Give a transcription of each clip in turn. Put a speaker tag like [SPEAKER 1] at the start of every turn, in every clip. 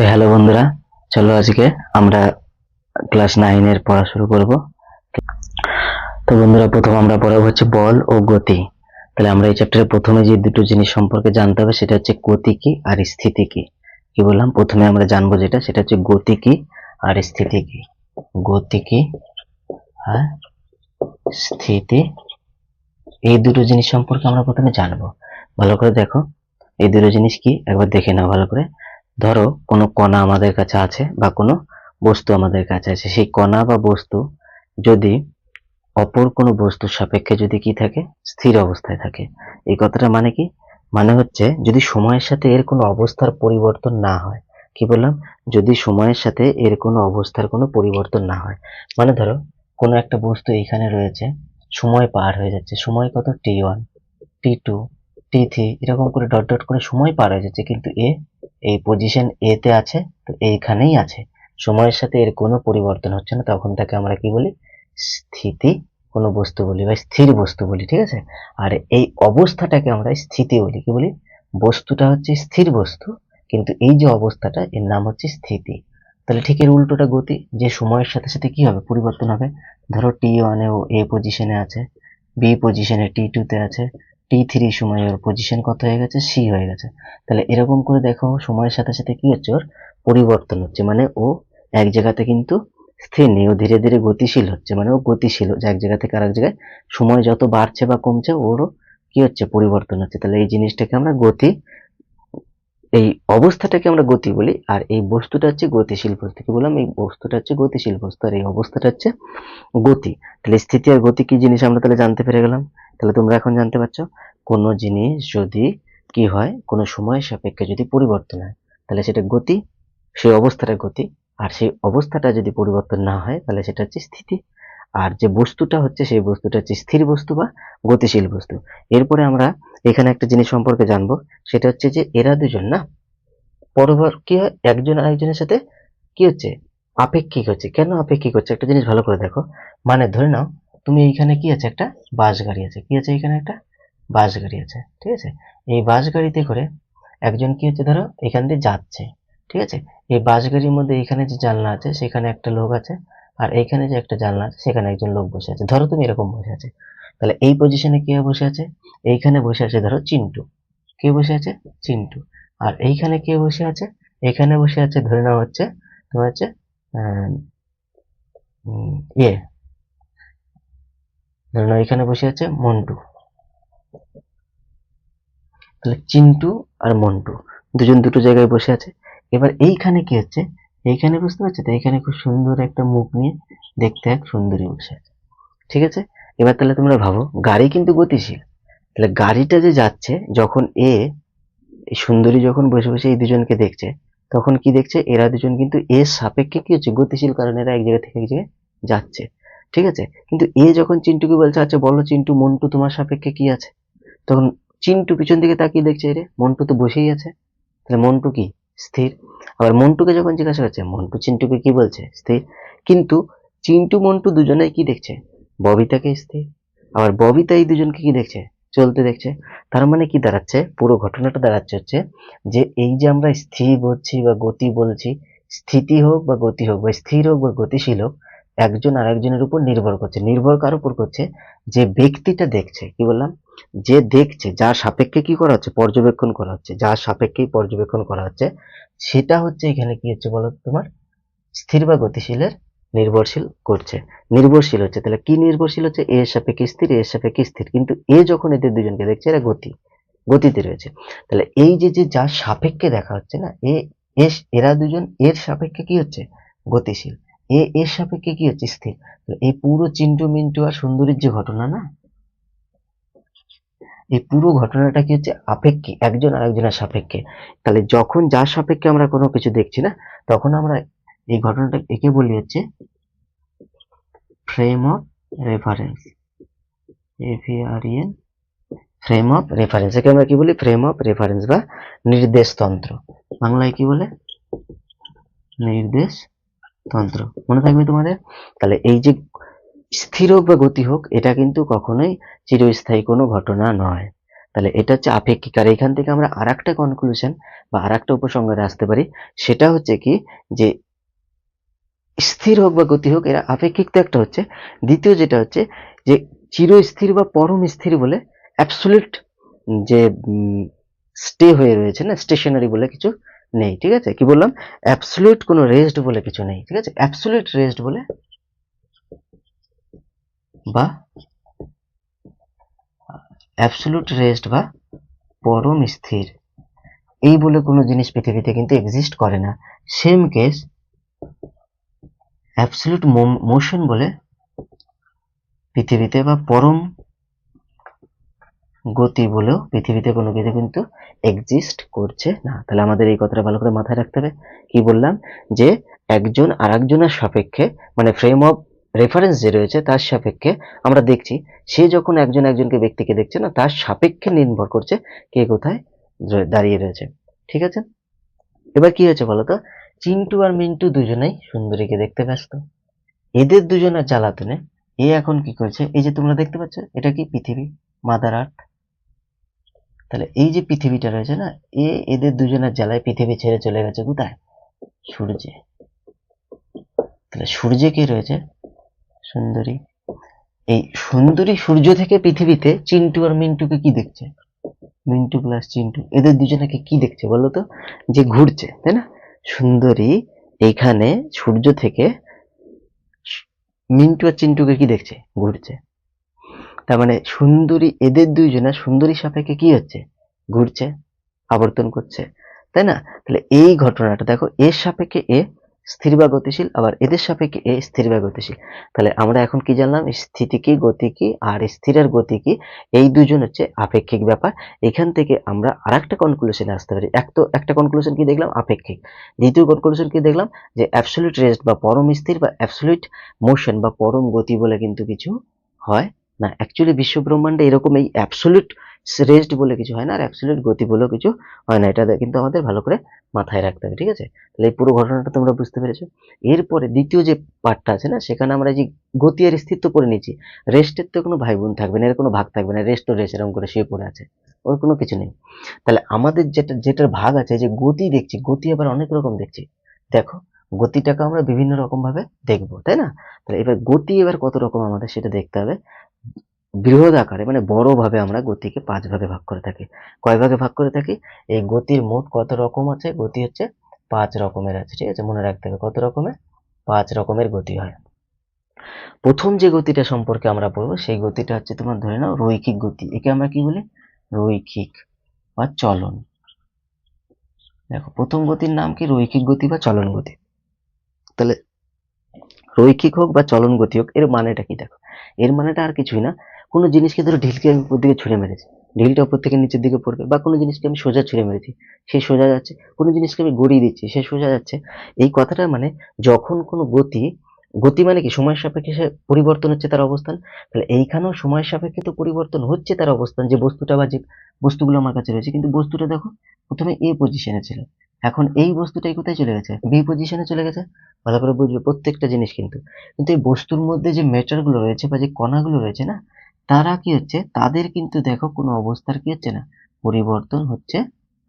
[SPEAKER 1] তো হ্যালো বন্ধুরা, চলো আজকে আমরা ক্লাস 9 এর পড়া শুরু করব। তো বন্ধুরা, প্রথম আমরা পড়াবো হচ্ছে বল ও গতি। তাহলে আমরা এই চ্যাপ্টারে প্রথমে যে দুটো জিনিস সম্পর্কে জানতে হবে সেটা হচ্ছে গতি কি আর স্থিতি কি। কি বললাম, প্রথমে আমরা জানবো সেটা হচ্ছে গতি কি আর স্থিতি কি। গতি কি আর স্থিতি, এই দুটো জিনিস সম্পর্কে আমরা প্রথমে জানবো। ভালো করে দেখো, এই দুটো জিনিস কি একবার দেখে নাও ভালো করে। ধরো কোনো কণা আমাদের কাছে আছে বা কোনো বস্তু আমাদের কাছে আছে, সেই কণা বা বস্তু যদি অপর কোনো বস্তুর সাপেক্ষে যদি কি থাকে, স্থির অবস্থায় থাকে। এই কথাটা মানে কি, মানে হচ্ছে যদি সময়ের সাথে এর কোনো অবস্থার পরিবর্তন না হয়। কি বললাম, যদি সময়ের সাথে এর কোনো অবস্থার কোনো পরিবর্তন না হয়। মানে ধরো কোনো একটা বস্তু এইখানে রয়েছে, সময় পার হয়ে যাচ্ছে, সময় কত t1 t2 t3 এরকম করে ডট ডট করে সময় পার হয়ে যাচ্ছে, কিন্তু এই পজিশন এ তে আছে, তো এইখানেই আছে, সময়ের সাথে এর কোনো পরিবর্তন হচ্ছে না, তখন তাকে আমরা কি বলি, স্থিতি কোনো বস্তু বলি বা স্থির বস্তু বলি। ঠিক আছে, আর এই অবস্থাটাকে আমরা স্থিতি বলি। কি বলি, বস্তুটা হচ্ছে স্থির বস্তু, কিন্তু এই যে অবস্থাটা এর নাম হচ্ছে স্থিতি। তাহলে ঠিক এর উল্টোটা গতি, যে সময়ের সাথে সাথে কি হবে, পরিবর্তন হবে। ধরো t1 এ ও এ পজিশনে আছে, বি পজিশনে t2 তে আছে, t3 সময় ওর পজিশন কত হয়ে গেছে, সি হয়ে গেছে। তাহলে এরকম করে দেখো সময়ের সাথে সাথে কি হচ্ছে, ওর পরিবর্তন হচ্ছে, মানে ও এক জায়গাতে কিন্তু স্থির নেই, ও ধীরে ধীরে গতিশীল হচ্ছে, মানে ও গতিশীল যে এক জায়গা থেকে আরেক জায়গায় সময় যত বাড়ছে বা কমছে ওরও কি হচ্ছে, পরিবর্তন হচ্ছে। তাহলে এই জিনিসটাকে আমরা গতি, এই অবস্থাটাকে আমরা গতি বলি, আর এই বস্তুটা হচ্ছে গতিশীল বস্তু। কি বললাম, এই বস্তুটা হচ্ছে গতিশীল বস্তু আর এই অবস্থাটা হচ্ছে গতি। তাহলে স্থিতি আর গতি কি জিনিস আমরা তাহলে জানতে পেরে গেলাম। তাহলে তোমরা এখন জানতে পারছো, কোনো জিনিস যদি কি হয়, কোনো সময় সাপেক্ষে যদি পরিবর্তন হয় তাহলে সেটা গতি, সেই অবস্থাটা গতি। আর সেই অবস্থাটা যদি পরিবর্তন না হয় তাহলে সেটা হচ্ছে স্থিতি। আর যে বস্তুটা হচ্ছে সেই বস্তুটা হচ্ছে স্থির বস্তু বা গতিশীল বস্তু। এরপরে আমরা এখানে একটা জিনিস সম্পর্কে জানবো, সেটা হচ্ছে যে এরা দুজন না পরপর কি হয়, একজন আরেকজনের সাথে কি হচ্ছে, আপেক্ষিক হচ্ছে। কেন আপেক্ষিক হচ্ছে, একটা জিনিস ভালো করে দেখো। মানে ধরে নাও তুমি এইখানে কি আছে, একটা বাস গাড়ি আছে, কি আছে এখানে একটা বাস গাড়ি আছে, ঠিক আছে। এই বাস গাড়িতে করে একজন কি হচ্ছে, ধরো এখান দিয়ে যাচ্ছে, ঠিক আছে। এই বাস গাড়ির মধ্যে এখানে যে জানলা আছে সেখানে একটা লোক আছে, আর এইখানে যে একটা জানলা আছে সেখানে একজন লোক বসে আছে। ধরো তুমি এরকম বসে আছে, তাহলে এই পজিশনে কে বসে আছে, এইখানে বসে আছে ধরো চিন্টু। কে বসে আছে, চিন্টু। আর এইখানে কে বসে আছে, এখানে বসে আছে ধরে নেওয়া হচ্ছে তোমার হচ্ছে আহ, ইয়ে ধরে নাও এখানে বসে আছে মন্টু। তাহলে চিন্টু আর মন্টু দুজন দুটো জায়গায় বসে আছে। এবার এইখানে কি হচ্ছে, এইখানে বুঝতে পারছো তো, এইখানে খুব সুন্দর একটা মুখ নিয়ে দেখতে এক সুন্দরী বসে আছে, ঠিক আছে। এবার তাহলে তোমরা ভাবো, গাড়ি কিন্তু গতিশীল, তাহলে গাড়িটা যে যাচ্ছে যখন এই সুন্দরী যখন বসে বসে এই দুজনকে দেখছে, তখন কি দেখছে, এরা দুজন কিন্তু এর সাপেক্ষে কি হচ্ছে, গতিশীল, কারণ এরা এক জায়গা থেকে এক জায়গায় যাচ্ছে, ঠিক আছে। কিন্তু এ যখন চিন্টুকে বলছে, আচ্ছা বলো চিন্টু, মন্টু তোমার সাপেক্ষে কি আছে, তখন চিন্টু পিছন দিকে তাকিয়ে দেখছে, রে মন্টু তো বসেই আছে, তাহলে মন্টু কি, স্থির। আবার মন্টুকে যখন জিজ্ঞাসা করছে, মন্টু চিন্টুকে কি বলছে, স্থির। কিন্তু চিন্টু মন্টু দুজনেই কি দেখছে, ববিতাকে স্থির। আবার ববিতা এই দুজনকে কি দেখছে, চলতে দেখছে। তার মানে কি দাঁড়াচ্ছে, পুরো ঘটনাটা দাঁড়াচ্ছে হচ্ছে যে এই যে আমরা স্থির বলছি বা গতি বলছি, স্থিতি হোক বা গতি হোক বা স্থির হোক বা গতিশীল হোক, একজন আরেকজনের উপর নির্ভর করছে। নির্ভর কার উপর করছে, যে ব্যক্তিটা দেখছে। কি বললাম, যে দেখছে, যার সাপেক্ষে কি করা হচ্ছে, পর্যবেক্ষণ করা হচ্ছে, যার সাপেক্ষেই পর্যবেক্ষণ করা হচ্ছে, সেটা হচ্ছে এখানে কি হচ্ছে বলো তোমার, স্থির বা গতিশীলের নির্ভরশীল করছে, নির্ভরশীল হচ্ছে। তাহলে কি নির্ভরশীল হচ্ছে, এর সাপেক্ষে স্থির, এর সাপেক্ষে স্থির, কিন্তু এ যখন এদের দুজনকে দেখছে এরা গতিতে রয়েছে। তাহলে এই যে যে যার সাপেক্ষে দেখা হচ্ছে না, এরা দুজন এর সাপেক্ষে কি হচ্ছে, গতিশীল। এর সাপেক্ষে কি হচ্ছে, স্থির। এই পুরো চিন্টু মিন্টু আর সুন্দরীর যে ঘটনা না, এই পুরো ঘটনাটা কি হচ্ছে, আপেক্ষিক, একজন আরেকজনের সাপেক্ষে। তাহলে যখন যার সাপেক্ষে আমরা কোনো কিছু দেখছি না, তখন আমরা এই ঘটনাটা একে বলি হচ্ছে ফ্রেম অফ রেফারেন্স, এফিআরএন, ফ্রেম অফ রেফারেন্স। একে আমরা কি বলি, ফ্রেম অফ রেফারেন্স বা নির্দেশ তন্ত্র। বাংলায় কি বলে, নির্দেশ তন্ত্র। মনে থাকবে তোমাদের। তাহলে এই যে স্থির হোক বা গতি হোক, এটা কিন্তু কখনোই চিরস্থায়ী কোনো ঘটনা নয়। তাহলে এটা হচ্ছে আপেক্ষিক। আর এখান থেকে আমরা আরেকটা কনক্লুশন বা আরেকটা উপসংহারে আসতে পারি, সেটা হচ্ছে কি যে স্থির হোক বা গতি হোক এরা আপেক্ষিক তো একটা হচ্ছে, দ্বিতীয় যেটা হচ্ছে যে চিরস্থির বা পরম স্থির বলে অ্যাবসলিউট যে স্টে হয়ে রয়েছে না, স্টেশনারি বলে কিছু নেই। ঠিক আছে, কি বললাম, অ্যাবসলিউট কোনো রেস্ট বলে কিছু নেই। ঠিক আছে, অ্যাবসলিউট রেস্ট বলে বা অ্যাবসলিউট রেস্ট বা পরম স্থির এই বলে কোনো জিনিস পৃথিবীতে কিন্তু এক্সিস্ট করে না। সেম কেস অ্যাবসলিউট মোশন বলে পৃথিবীতে বা পরম গতি বলেও পৃথিবীতে কোনো কিছু কিন্তু এক্সিস্ট করছে না। তাহলে আমাদের এই কথাটা ভালো করে মাথায় রাখতে হবে। কি বললাম, যে একজন আরেকজনের সাপেক্ষে মানে ফ্রেম অফ রেফারেন্স যে রয়েছে তার সাপেক্ষে আমরা দেখছি, সে যখন একজন একজনকে ব্যক্তিকে দেখছে না, তার সাপেক্ষে নির্ভর করছে কে কোথায় দাঁড়িয়ে রয়েছে। ঠিক আছে, এবার কি হয়েছে বলতো, চিন্টু আর মিন্টু দুজনেই সুন্দরীকে দেখতে ব্যস্ত। এদের দুজনের জ্বালাতনে এ এখন কি করছে, এই যে তোমরা দেখতে পাচ্ছ এটা কি পৃথিবী, মাদার আর্থ। তাহলে এই যে পৃথিবীটা রয়েছে না, এদের দুজনের জ্বালায় পৃথিবী ছেড়ে চলে গেছে কোথায়, সূর্যে। তাহলে সূর্যে কি রয়েছে, সুন্দরী। এই সুন্দরী সূর্য থেকে পৃথিবীতে চিন্টু আর মিন্টুকে কি দেখছে, মিন্টু প্লাস চিন্টু এদের দুজনকে কি দেখছে বলতো, যে ঘুরছে, তাই না। সুন্দরী এইখানে সূর্য থেকে মিন্টু আর চিন্টুকে কি দেখছে, ঘুরছে। তার মানে সুন্দরী এদের দুইজনের সুন্দরী সাপেক্ষে কি হচ্ছে, ঘুরছে, আবর্তন করছে, তাই না। তাহলে এই ঘটনাটা দেখো, এর সাপেক্ষে এ স্থির বা গতিশীল, আবার এদের সাপেক্ষে এ স্থির বা গতিশীল। তাহলে আমরা এখন কি জানলাম, স্থিতি কি, গতি কি, আর স্থির আর গতি কি, এই দুজন হচ্ছে আপেক্ষিক ব্যাপার। এখান থেকে আমরা আরেকটা কনক্লুশনে আসতে পারি। একটা কনক্লুশন কি দেখলাম, আপেক্ষিক। দ্বিতীয় কনক্লুশন কি দেখলাম, যে অ্যাবসলিউট রেস্ট বা পরম স্থির বা অ্যাবসলিউট মোশন বা পরম গতি বলে কিন্তু কিছু হয় না। অ্যাকচুয়ালি বিশ্ব ব্রহ্মাণ্ডে এরকম এই অ্যাবসলিউট রেস্ট বলে কিছু হয় না, আর অ্যাবসলিউট গতি বলেও কিছু হয় না। এটা কিন্তু আমাদের ভালো করে মাথায় রাখতে হবে। ঠিক আছে, তাহলে এই পুরো ঘটনাটা তোমরা বুঝতে পেরেছো। এরপরে দ্বিতীয় যে পার্টটা আছে না, সেখানে আমরা যে গতি আর স্থির তো পড়ে নিচ্ছি, রেস্টের তো কোনো ভাই বোন থাকবে না, এর কোনো ভাগ থাকবে না, রেস্ট তো রেস্ট এরকম করে শুয়ে পড়ে আছে, ওর কোনো কিছু নেই। তাহলে আমাদের যেটার ভাগ আছে, যে গতি দেখছি, গতি আবার অনেক রকম দেখছি। দেখো, গতিটাকে আমরা বিভিন্ন রকম ভাবে দেখবো, তাই না। তাহলে এবার গতি এবার কত রকম আমাদের সেটা দেখতে হবে। বৃহৎ আকারে মানে বড় ভাবে আমরা গতিকে 5 ভাগে ভাগ করে থাকি। কয় ভাগে ভাগ করে থাকি, এই গতির মোট কত রকম আছে, গতি হচ্ছে 5 রকমের আছে। ঠিক আছে, মনে রাখতে হবে কত রকমের, 5 রকমের গতি হয়। প্রথম যে গতিটা সম্পর্কে আমরা পড়বো, সেই গতিটা হচ্ছে তোমার ধরে নাও রৈখিক গতি। একে আমরা কি বলি, রৈখিক বা চলন। দেখো, প্রথম গতির নাম কি, রৈখিক গতি বা চলন গতি। তাহলে রৈখিক হোক বা চলন গতি হোক, এর মানেটা কি দেখো, এর মানেটা আর কিছুই না, কোনো জিনিসকে ধরো ঢিলকে আমি উপর দিকে ছুঁড়ে মেরেছি, ঢিলটা উপর থেকে নিচের দিকে পড়বে, বা কোনো জিনিসকে আমি সোজা ছুঁড়ে মেরেছি, সে সোজা যাচ্ছে, কোনো জিনিসকে আমি গড়িয়ে দিচ্ছি, সে সোজা যাচ্ছে। এই কথাটা মানে যখন কোনো গতি, গতি মানে কি, সময়ের সাপেক্ষে সে পরিবর্তন হচ্ছে তার অবস্থান। তাহলে এইখানেও সময়ের সাপেক্ষে তো পরিবর্তন হচ্ছে তার অবস্থান, যে বস্তুটা বা যে বস্তুগুলো আমার কাছে রয়েছে। কিন্তু বস্তুটা দেখো, প্রথমে এ পজিশনে ছিল, এখন এই বস্তুটাই কোথায় চলে গেছে, বি পজিশনে চলে গেছে। ভালো করে বুঝবে প্রত্যেকটা জিনিস কিন্তু, কিন্তু এই বস্তুর মধ্যে যে ম্যাটার গুলো রয়েছে বা যে কণাগুলো রয়েছে না, তারা কি হচ্ছে, তাদের কিন্তু দেখো কোনো অবস্থার কি হচ্ছে না, পরিবর্তন হচ্ছে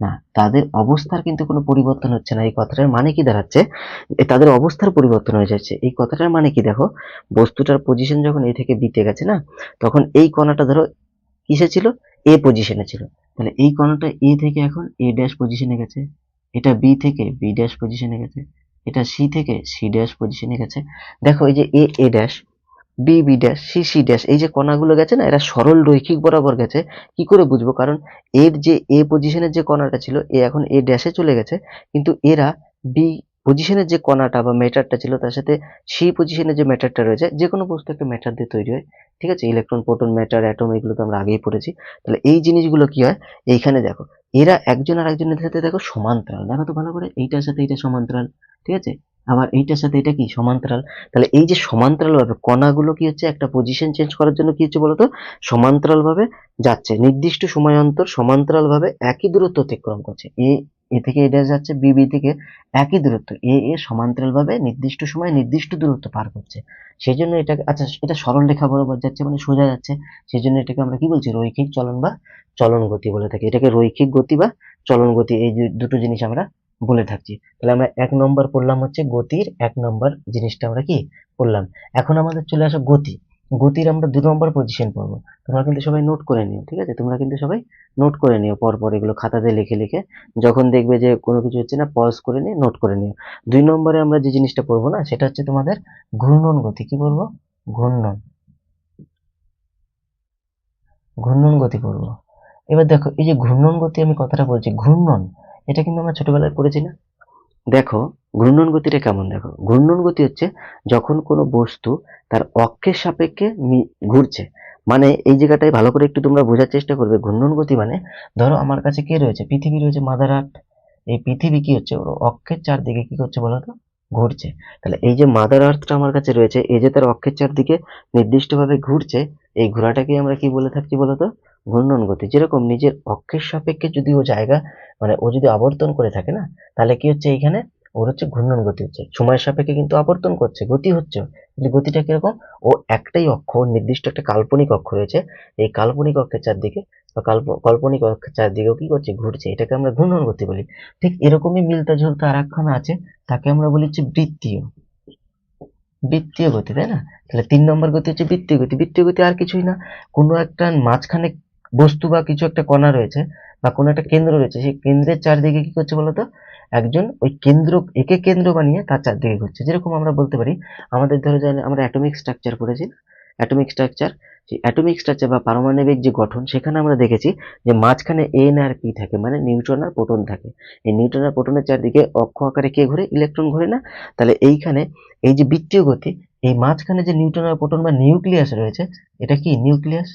[SPEAKER 1] না। তাদের অবস্থার কিন্তু কোনো পরিবর্তন হচ্ছে না। এই কথাটার মানে কি দাঁড়াচ্ছে, তাদের অবস্থার পরিবর্তন হয়ে যাচ্ছে। এই কথাটার মানে কি দেখো, বস্তুটার পজিশন যখন এ থেকে বিতে গেছে না, তখন এই কণাটা ধরো কিসে ছিল, এ পজিশনে ছিল। তাহলে এই কণাটা এ থেকে এখন এ ড্যাশ পজিশনে গেছে, এটা বি থেকে বি ড্যাশ পজিশনে গেছে, এটা সি থেকে সি ড্যাশ পজিশনে গেছে। দেখো, এই যে A A dash, B B dash, C C dash, এই যে কণাগুলো গেছে না, এরা সরল রৈখিক বরাবর গেছে। কি করে বুঝবো, কারণ এর যে এ পজিশনের যে কণাটা ছিল, এ এখন এ ড্যাশে চলে গেছে, কিন্তু এরা বি পজিশনের যে কণাটা বা ম্যাটারটা ছিল, তার সাথে সি পজিশনের যে ম্যাটারটা রয়েছে, যে কোনো বস্তু একটা ম্যাটার দিয়ে তৈরি হয়। ঠিক আছে, ইলেকট্রন, প্রোটন, ম্যাটার, অ্যাটম, এগুলো তো আমরা আগেই পড়েছি। তাহলে এই জিনিসগুলো কি হয়, এইখানে দেখো, এরা একজন আর একজনের সাথে দেখো সমান্তরাল, দেখো তো ভালো করে, এইটার সাথে এইটা সমান্তরাল। ঠিক আছে, আবার এইটার সাথে এটা কি সমান্তরাল। তাহলে এই যে সমান্তরাল ভাবে কণাগুলো কি হচ্ছে, একটা পজিশন চেঞ্জ করার জন্য কি হচ্ছে বলতো, সমান্তরাল ভাবে যাচ্ছে, নির্দিষ্ট সময় অন্তর সমান্তরাল ভাবে একই দূরত্ব অতিক্রম করছে। এ থেকে এ ড্যাশ যাচ্ছে, বি বি থেকে একই দূরত্ব এ এ সমান্তরাল ভাবে নির্দিষ্ট সময় নির্দিষ্ট দূরত্ব পার করছে। সেই জন্য এটাকে, আচ্ছা এটা সরল রেখা বরাবর যাচ্ছে মানে সোজা যাচ্ছে, সেই জন্য এটাকে আমরা কি বলছি, রৈখিক চলন বা চলন গতি বলে থাকি। এটাকে রৈখিক গতি বা চলন গতি, এই দুটো জিনিস আমরা বলে থাকছি। তাহলে আমরা 1 নম্বর পড়লাম হচ্ছে গতির 1 নম্বর জিনিসটা আমরা কি পড়লাম। এখন আমাদের চলে আসো গতি। গতির আমরা 2 নম্বর পজিশন পড়বো। তোমরা কিন্তু সবাই নোট করে নিও, ঠিক আছে? তোমরা কিন্তু সবাই নোট করে নিও পর পর, এগুলো খাতাতে লিখে লিখে যখন দেখবে যে কোনো কিছু হচ্ছে না, পজ করে নিয়ে নোট করে নিও। 2 নম্বরে আমরা যে জিনিসটা পড়বো না, সেটা হচ্ছে তোমাদের ঘূর্ণন গতি। কি বলবো? ঘূর্ণন, ঘূর্ণন গতি পড়বো। এবার দেখো, এই যে ঘূর্ণন গতি আমি কথাটা বলছি, ঘূর্ণন, এটা কিন্তু আমরা ছোটবেলায় পড়েছি না? দেখো ঘূর্ণন গতিটা কেমন, দেখো ঘূর্ণন গতি হচ্ছে যখন কোনো বস্তু তার অক্ষের সাপেক্ষে ঘুরছে। মানে এই জায়গাটায় ভালো করে একটু তোমরা বোঝার চেষ্টা করবে। ঘূর্ণন গতি মানে, ধরো আমার কাছে কে রয়েছে, পৃথিবী রয়েছে, মাদার আর্থ। এই পৃথিবী কি হচ্ছে, ওর অক্ষের চারদিকে কি করছে বলতো, ঘুরছে। তাহলে এই যে মাদার আর্থটা আমার কাছে রয়েছে, এই যে তার অক্ষের চারদিকে নির্দিষ্টভাবে ঘুরছে, এই ঘোরাটাকে আমরা কি বলে থাকছি বলতো, ঘূর্ণন গতি। যেরকম নিজের অক্ষের সাপেক্ষে যদি ও জায়গা, মানে ও যদি আবর্তন করে থাকে না, তাহলে কি হচ্ছে এইখানে, ওর হচ্ছে ঘূর্ণন গতি হচ্ছে। সময়ের সাপেক্ষে কিন্তু আবর্তন করছে, গতি হচ্ছে, কিন্তু গতিটা কিরকম, ও একটাই অক্ষ, নির্দিষ্ট একটা কাল্পনিক অক্ষ রয়েছে, এই কাল্পনিক অক্ষের চারদিকে বা কাল্পনিক অক্ষের চারদিকেও কি করছে, ঘুরছে, এটাকে আমরা ঘূর্ণন গতি বলি। ঠিক এরকমই মিলতা ঝুলতা আর একখানা আছে, তাকে আমরা বলি হচ্ছে বৃত্তীয়, বৃত্তীয় গতি, তাই না? তাহলে 3 নম্বর গতি হচ্ছে বৃত্তীয় গতি। বৃত্তীয় গতি আর কিছুই না, কোনো একটা মাঝখানে বস্তু বা কিছু একটা কণা রয়েছে বা কোনো একটা কেন্দ্র রয়েছে, সেই কেন্দ্রের চারদিকে কি করছে বলতো, একজন ওই কেন্দ্র, একে কেন্দ্র বানিয়ে তার চারদিকে ঘুরছে। যেরকম আমরা বলতে পারি, আমাদের ধরো যে আমরা অ্যাটমিক স্ট্রাকচার পড়েছি, অ্যাটমিক স্ট্রাকচার, সেই অ্যাটমিক স্ট্রাকচার বা পারমাণবিক যে গঠন, সেখানে আমরা দেখেছি যে মাঝখানে এন আর কি থাকে, মানে নিউট্রন আর প্রোটন থাকে। এই নিউট্রন আর প্রোটনের চারদিকে অক্ষ আকারে কে ঘুরে, ইলেকট্রন ঘুরে না? তাহলে এইখানে এই যে বৃত্তীয় গতি, এই মাঝখানে যে নিউট্রন আর প্রোটন বা নিউক্লিয়াস রয়েছে, এটা কি নিউক্লিয়াস,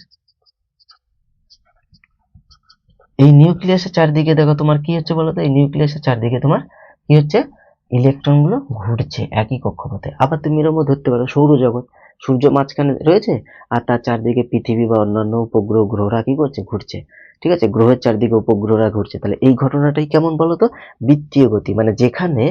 [SPEAKER 1] এই নিউক্লিয়াসের চারদিকে দেখো তোমার কি হচ্ছে বলতো, এই নিউক্লিয়াসের চারদিকে তোমার কি হচ্ছে, ইলেকট্রন গুলো ঘুরছে একই কক্ষপথে। আবার তুমি এরকম ধরতে পারো সৌরজগৎ, সূর্য মাঝখানে রয়েছে আর তার চারদিকে পৃথিবী বা অন্যান্য উপগ্রহ, গ্রহরা কি করছে, ঘুরছে। ঠিক আছে, গ্রহের চারদিকে উপগ্রহরা ঘুরছে। তাহলে এই ঘটনাটাই কেমন বলতো, বৃত্তীয় গতি। মানে যেখানে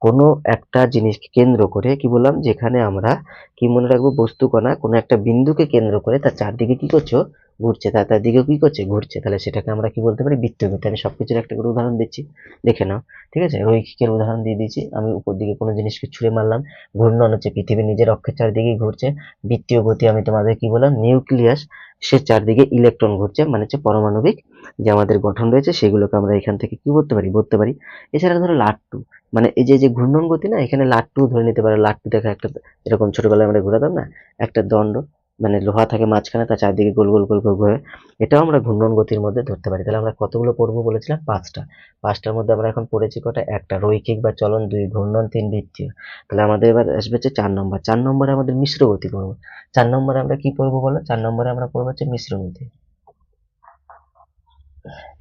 [SPEAKER 1] কোনো একটা জিনিসকে কেন্দ্র করে, কি বললাম, যেখানে আমরা কি মনে রাখবো, বস্তু কণা কোনো একটা বিন্দুকে কেন্দ্র করে তার চারদিকে কি করছো, ঘুরছে, তার দিকেও কি করছে, ঘুরছে। তাহলে সেটাকে আমরা কি বলতে পারি, বৃত্তীয় গতি। আমি সবকিছুর একটা করে উদাহরণ দিচ্ছি, দেখে নাও। ঠিক আছে, রৈখিকের উদাহরণ দিয়ে দিয়েছি, আমি উপর দিকে কোনো জিনিসকে ছুঁড়ে মারলাম, ঘূর্ণন হচ্ছে পৃথিবী নিজের অক্ষের চারদিকেই ঘুরছে। বৃত্তীয় গতি আমি তোমাদের কি বললাম, নিউক্লিয়াস, সে চারদিকে ইলেকট্রন ঘুরছে, মানে হচ্ছে পারমাণবিক যে আমাদের গঠন রয়েছে, সেগুলোকে আমরা এখান থেকে কি করতে পারি, বলতে পারি। এছাড়া ধরো লাট্টু, মানে এই যে যে ঘূর্ণন গতি না, এখানে লাট্টু ধরে নিতে পারে। লাট্টু দেখা একটা, এরকম ছোটবেলায় আমরা ঘোরাতাম না, একটা দণ্ড, মানে লোহা থাকে মাঝখানে, তার চারদিকে গোল গোল গোল গোল ঘোরে, এটাও আমরা ঘূর্ণন গতির মধ্যে ধরতে পারি। তাহলে আমরা কতগুলো পড়বো বলেছিলাম, 5টা। 5টার মধ্যে আমরা এখন পড়েছি কটা, একটা রৈখিক বা চলন, 2 ঘূর্ণন, 3 বৃত্তীয়। তাহলে আমাদের এবার আসবে হচ্ছে 4 নম্বর। 4 নম্বরে আমাদের মিশ্র গতি পড়বো। 4 নম্বরে আমরা কি পড়বো বলো, 4 নম্বরে আমরা পড়বো হচ্ছে মিশ্র গতি।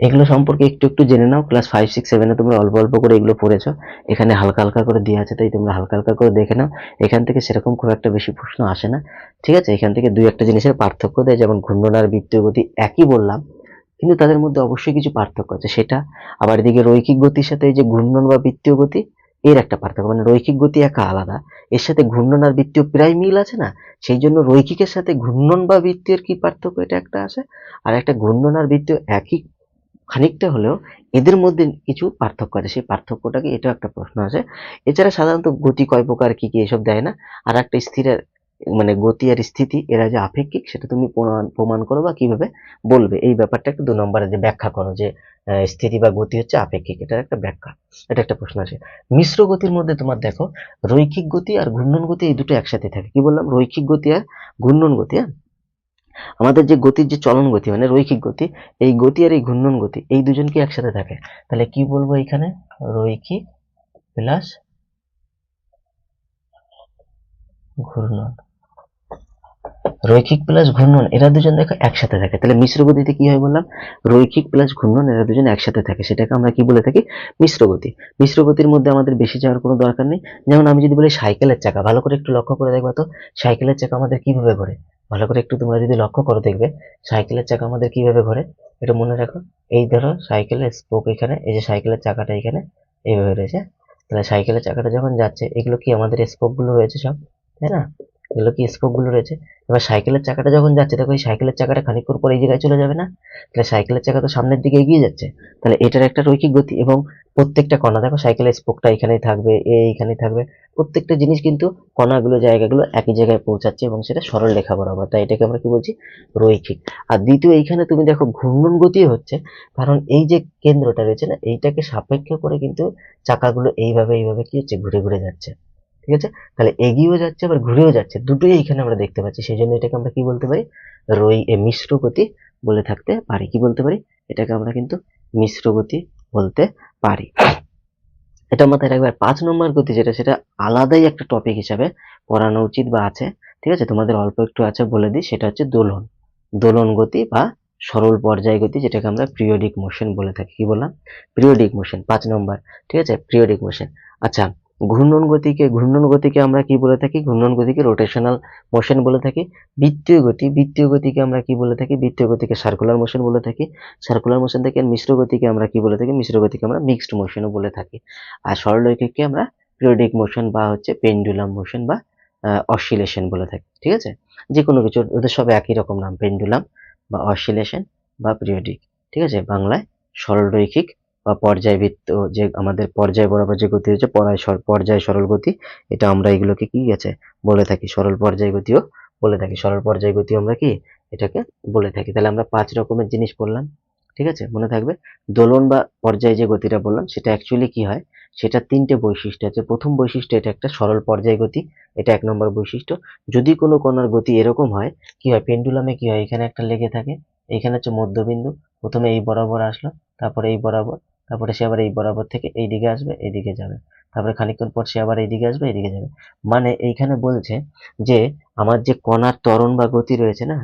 [SPEAKER 1] এগুলো সম্পর্কে একটু একটু জেনে নাও, ক্লাস 5, 6, 7 তোমরা অল্প অল্প করে এগুলো পড়েছো, এখানে হালকা হালকা করে দেওয়া আছে, তাই তোমরা হালকা হালকা করে দেখে নাও। এখান থেকে সেরকম খুব একটা বেশি প্রশ্ন আসে না, ঠিক আছে? এখান থেকে 2-1টা জিনিসের পার্থক্য দেয়, যেমন ঘূর্ণন আর বৃত্তীয় গতি একই বললাম, কিন্তু তাদের মধ্যে অবশ্যই কিছু পার্থক্য আছে, সেটা। আবার এদিকে রৈখিক গতির সাথে এই যে ঘূর্ণন বা বৃত্তীয় গতি, এর একটা পার্থক্য, মানে রৈখিক গতি একা আলাদা, এর সাথে ঘূর্ণন আর বৃত্তীয় প্রায় মিল আছে না, সেই জন্য রৈখিকের সাথে ঘূর্ণন বা বৃত্তীয় কি পার্থক্য, এটা একটা আছে। আর একটা ঘূর্ণন আর বৃত্তীয় একই খানিকটা হলেও এদের মধ্যে কিছু পার্থক্য আছে, সেই পার্থক্যটা কি, এটাও একটা প্রশ্ন আছে। এছাড়া সাধারণত গতি কয় প্রকার, কি কি, এসব দেয় না। আর একটা স্থির মানে গতি আর স্থিতি এরা যে আপেক্ষিক, সেটা তুমি প্রমাণ করো বা কিভাবে বলবে, এই ব্যাপারটা একটু 2 নম্বরে যে ব্যাখ্যা করো, যে স্থিতি বা গতি হচ্ছে আপেক্ষিক, এটার একটা ব্যাখ্যা, এটা একটা প্রশ্ন আছে। মিশ্র গতির মধ্যে তোমার দেখো, রৈখিক গতি আর ঘূর্ণন গতি এই দুটো একসাথে থাকে। কি বললাম, রৈখিক গতি আর ঘূর্ণন গতি। হ্যাঁ, আমাদের যে গতির যে চলন গতি মানে রৈখিক গতি, এই গতি আর এই ঘূর্ণন গতি এই দুজন কি একসাথে থাকে। তাহলে কি বলবো এখানে, রৈখিক প্লাস ঘূর্ণন, রৈখিক প্লাস ঘূর্ণন এরা দুজন দেখো একসাথে থাকে। তাহলে মিশ্র গতিতে কি হয় বললাম, রৈখিক প্লাস ঘূর্ণন এরা দুজন একসাথে থাকে, সেটাকে আমরা কি বলে থাকি, মিশ্র গতি। মিশ্র গতির মধ্যে আমাদের বেশি যাওয়ার কোনো দরকার নেই। যেমন আমি যদি বলি সাইকেলের চাকা, ভালো করে একটু লক্ষ্য করে দেখবা তো, সাইকেলের চাকা আমাদের কিভাবে ঘোরে, ভালো করে একটু তোমরা যদি লক্ষ্য করো দেখবে সাইকেলের চাকা আমাদের কিভাবে ঘোরে, এটা মনে রাখো। এই ধরো সাইকেলের স্পোক এখানে, এই যে সাইকেলের চাকাটা এখানে এইভাবে রয়েছে। তাহলে সাইকেলের চাকাটা যখন যাচ্ছে, এগুলো কি আমাদের স্পোক গুলো রয়েছে সব, তাই না? এগুলো কি স্পোক গুলো রয়েছে। এবার সাইকেলের চাকাটা যখন যাচ্ছে, দেখো এই সাইকেলের চাকাটা খানিকক্ষণ পর এই জায়গায় চলে যাবে না? তাহলে সাইকেলের চাকা তো সামনের দিকে এগিয়ে যাচ্ছে, তাহলে এটার একটা রৈখিক গতি। এবং প্রত্যেকটা কণা দেখো, সাইকেলের স্পোকটা এখানেই থাকবে, এইখানেই থাকবে, প্রত্যেকটা জিনিস কিন্তু কণাগুলো জায়গাগুলো একই জায়গায় পৌঁছাচ্ছে এবং সেটা সরল রেখা বরাবর, তাই এটাকে আমরা কি বলছি, রৈখিক। আর দ্বিতীয় এইখানে তুমি দেখো ঘূর্ণন গতি হচ্ছে, কারণ এই যে কেন্দ্রটা রয়েছে না, এইটাকে সাপেক্ষ করে কিন্তু চাকাগুলো এইভাবে এইভাবে কি হচ্ছে, ঘুরে ঘুরে যাচ্ছে। ঠিক আছে, তাহলে এগিয়েও যাচ্ছে আবার ঘুরেও যাচ্ছে, দুটোই এইখানে আমরা দেখতে পাচ্ছি। সেই জন্য এটাকে আমরা কি বলতে পারি, মিশ্র গতি বলে থাকতে পারি। কি বলতে পারি, এটাকে আমরা কিন্তু মিশ্র গতি বলতে পারি। এটা মাথায় রাখবে। আর 5 নম্বর গতি যেটা, সেটা আলাদাই একটা টপিক হিসাবে পড়ানো উচিত বা আছে। ঠিক আছে, তোমাদের অল্প একটু আছে বলে দিই, সেটা হচ্ছে দোলন। দোলন গতি বা সরল পর্যায় গতি, যেটাকে আমরা পিরিয়ডিক মোশন বলে থাকি। কি বললাম, পিরিয়ডিক মোশন 5 নম্বর। ঠিক আছে, পিরিয়ডিক মোশন। আচ্ছা, ঘূর্ণন গতিকে আমরা কি বলে থাকি, ঘূর্ণন গতিকে রোটেশনাল মোশন বলে থাকি। বৃত্তীয় গতিকে আমরা কি বলে থাকি, বৃত্তীয় গতিকে সার্কুলার মোশন বলে থাকি। সার্কুলার মোশন থেকে মিশ্র গতিকে আমরা কি বলে থাকি, মিশ্র গতিকে আমরা মিক্সড মোশনও বলে থাকি। আর সরলরৈখিককে আমরা পিরিয়ডিক মোশন বা হচ্ছে পেন্ডুলাম মোশন বা অসিলেশন বলে থাকি। ঠিক আছে, যে কোনো কিছু, ওদের সব একই রকম নাম, পেন্ডুলাম বা অসিলেশন বা পিরিয়ডিক। ঠিক আছে, বাংলায় সরলরৈখিক বা পর্যায়বৃত্ত, যে আমাদের পর্যায় বরাবর যে গতি হচ্ছে পর্যায় সরল গতি, এটা আমরা এগুলোকে কি আছে বলে থাকি, সরল পর্যায় গতিও বলে থাকি। সরল পর্যায় গতি আমরা কি এটাকে বলে থাকি। তাহলে আমরা 5 রকমের জিনিস পড়লাম। ঠিক আছে, মনে থাকবে। দোলন বা পর্যায় যে গতিটা বললাম, সেটা অ্যাকচুয়ালি কি হয়, সেটা 3টে বৈশিষ্ট্য আছে। প্রথম বৈশিষ্ট্য, এটা একটা সরল পর্যায় গতি, এটা 1 নম্বর বৈশিষ্ট্য। যদি কোনো কণার গতি এরকম হয়, কি হয়, পেন্ডুলামে কি হয়, এখানে একটা লেগে থাকে, এখানে হচ্ছে মধ্যবিন্দু, প্রথমে এই বরাবর আসলো, তারপরে এই বরাবর, তারপরে সে আবার এই বরাবর থেকে এই দিকে আসবে, এইদিকে যাবে, তারপরে খানিকক্ষণ পর সে আবার এইদিকে আসবে, এইদিকে যাবে। মানে এইখানে বলছে যে আমার যে কণার ত্বরণ বা গতি রয়েছে না,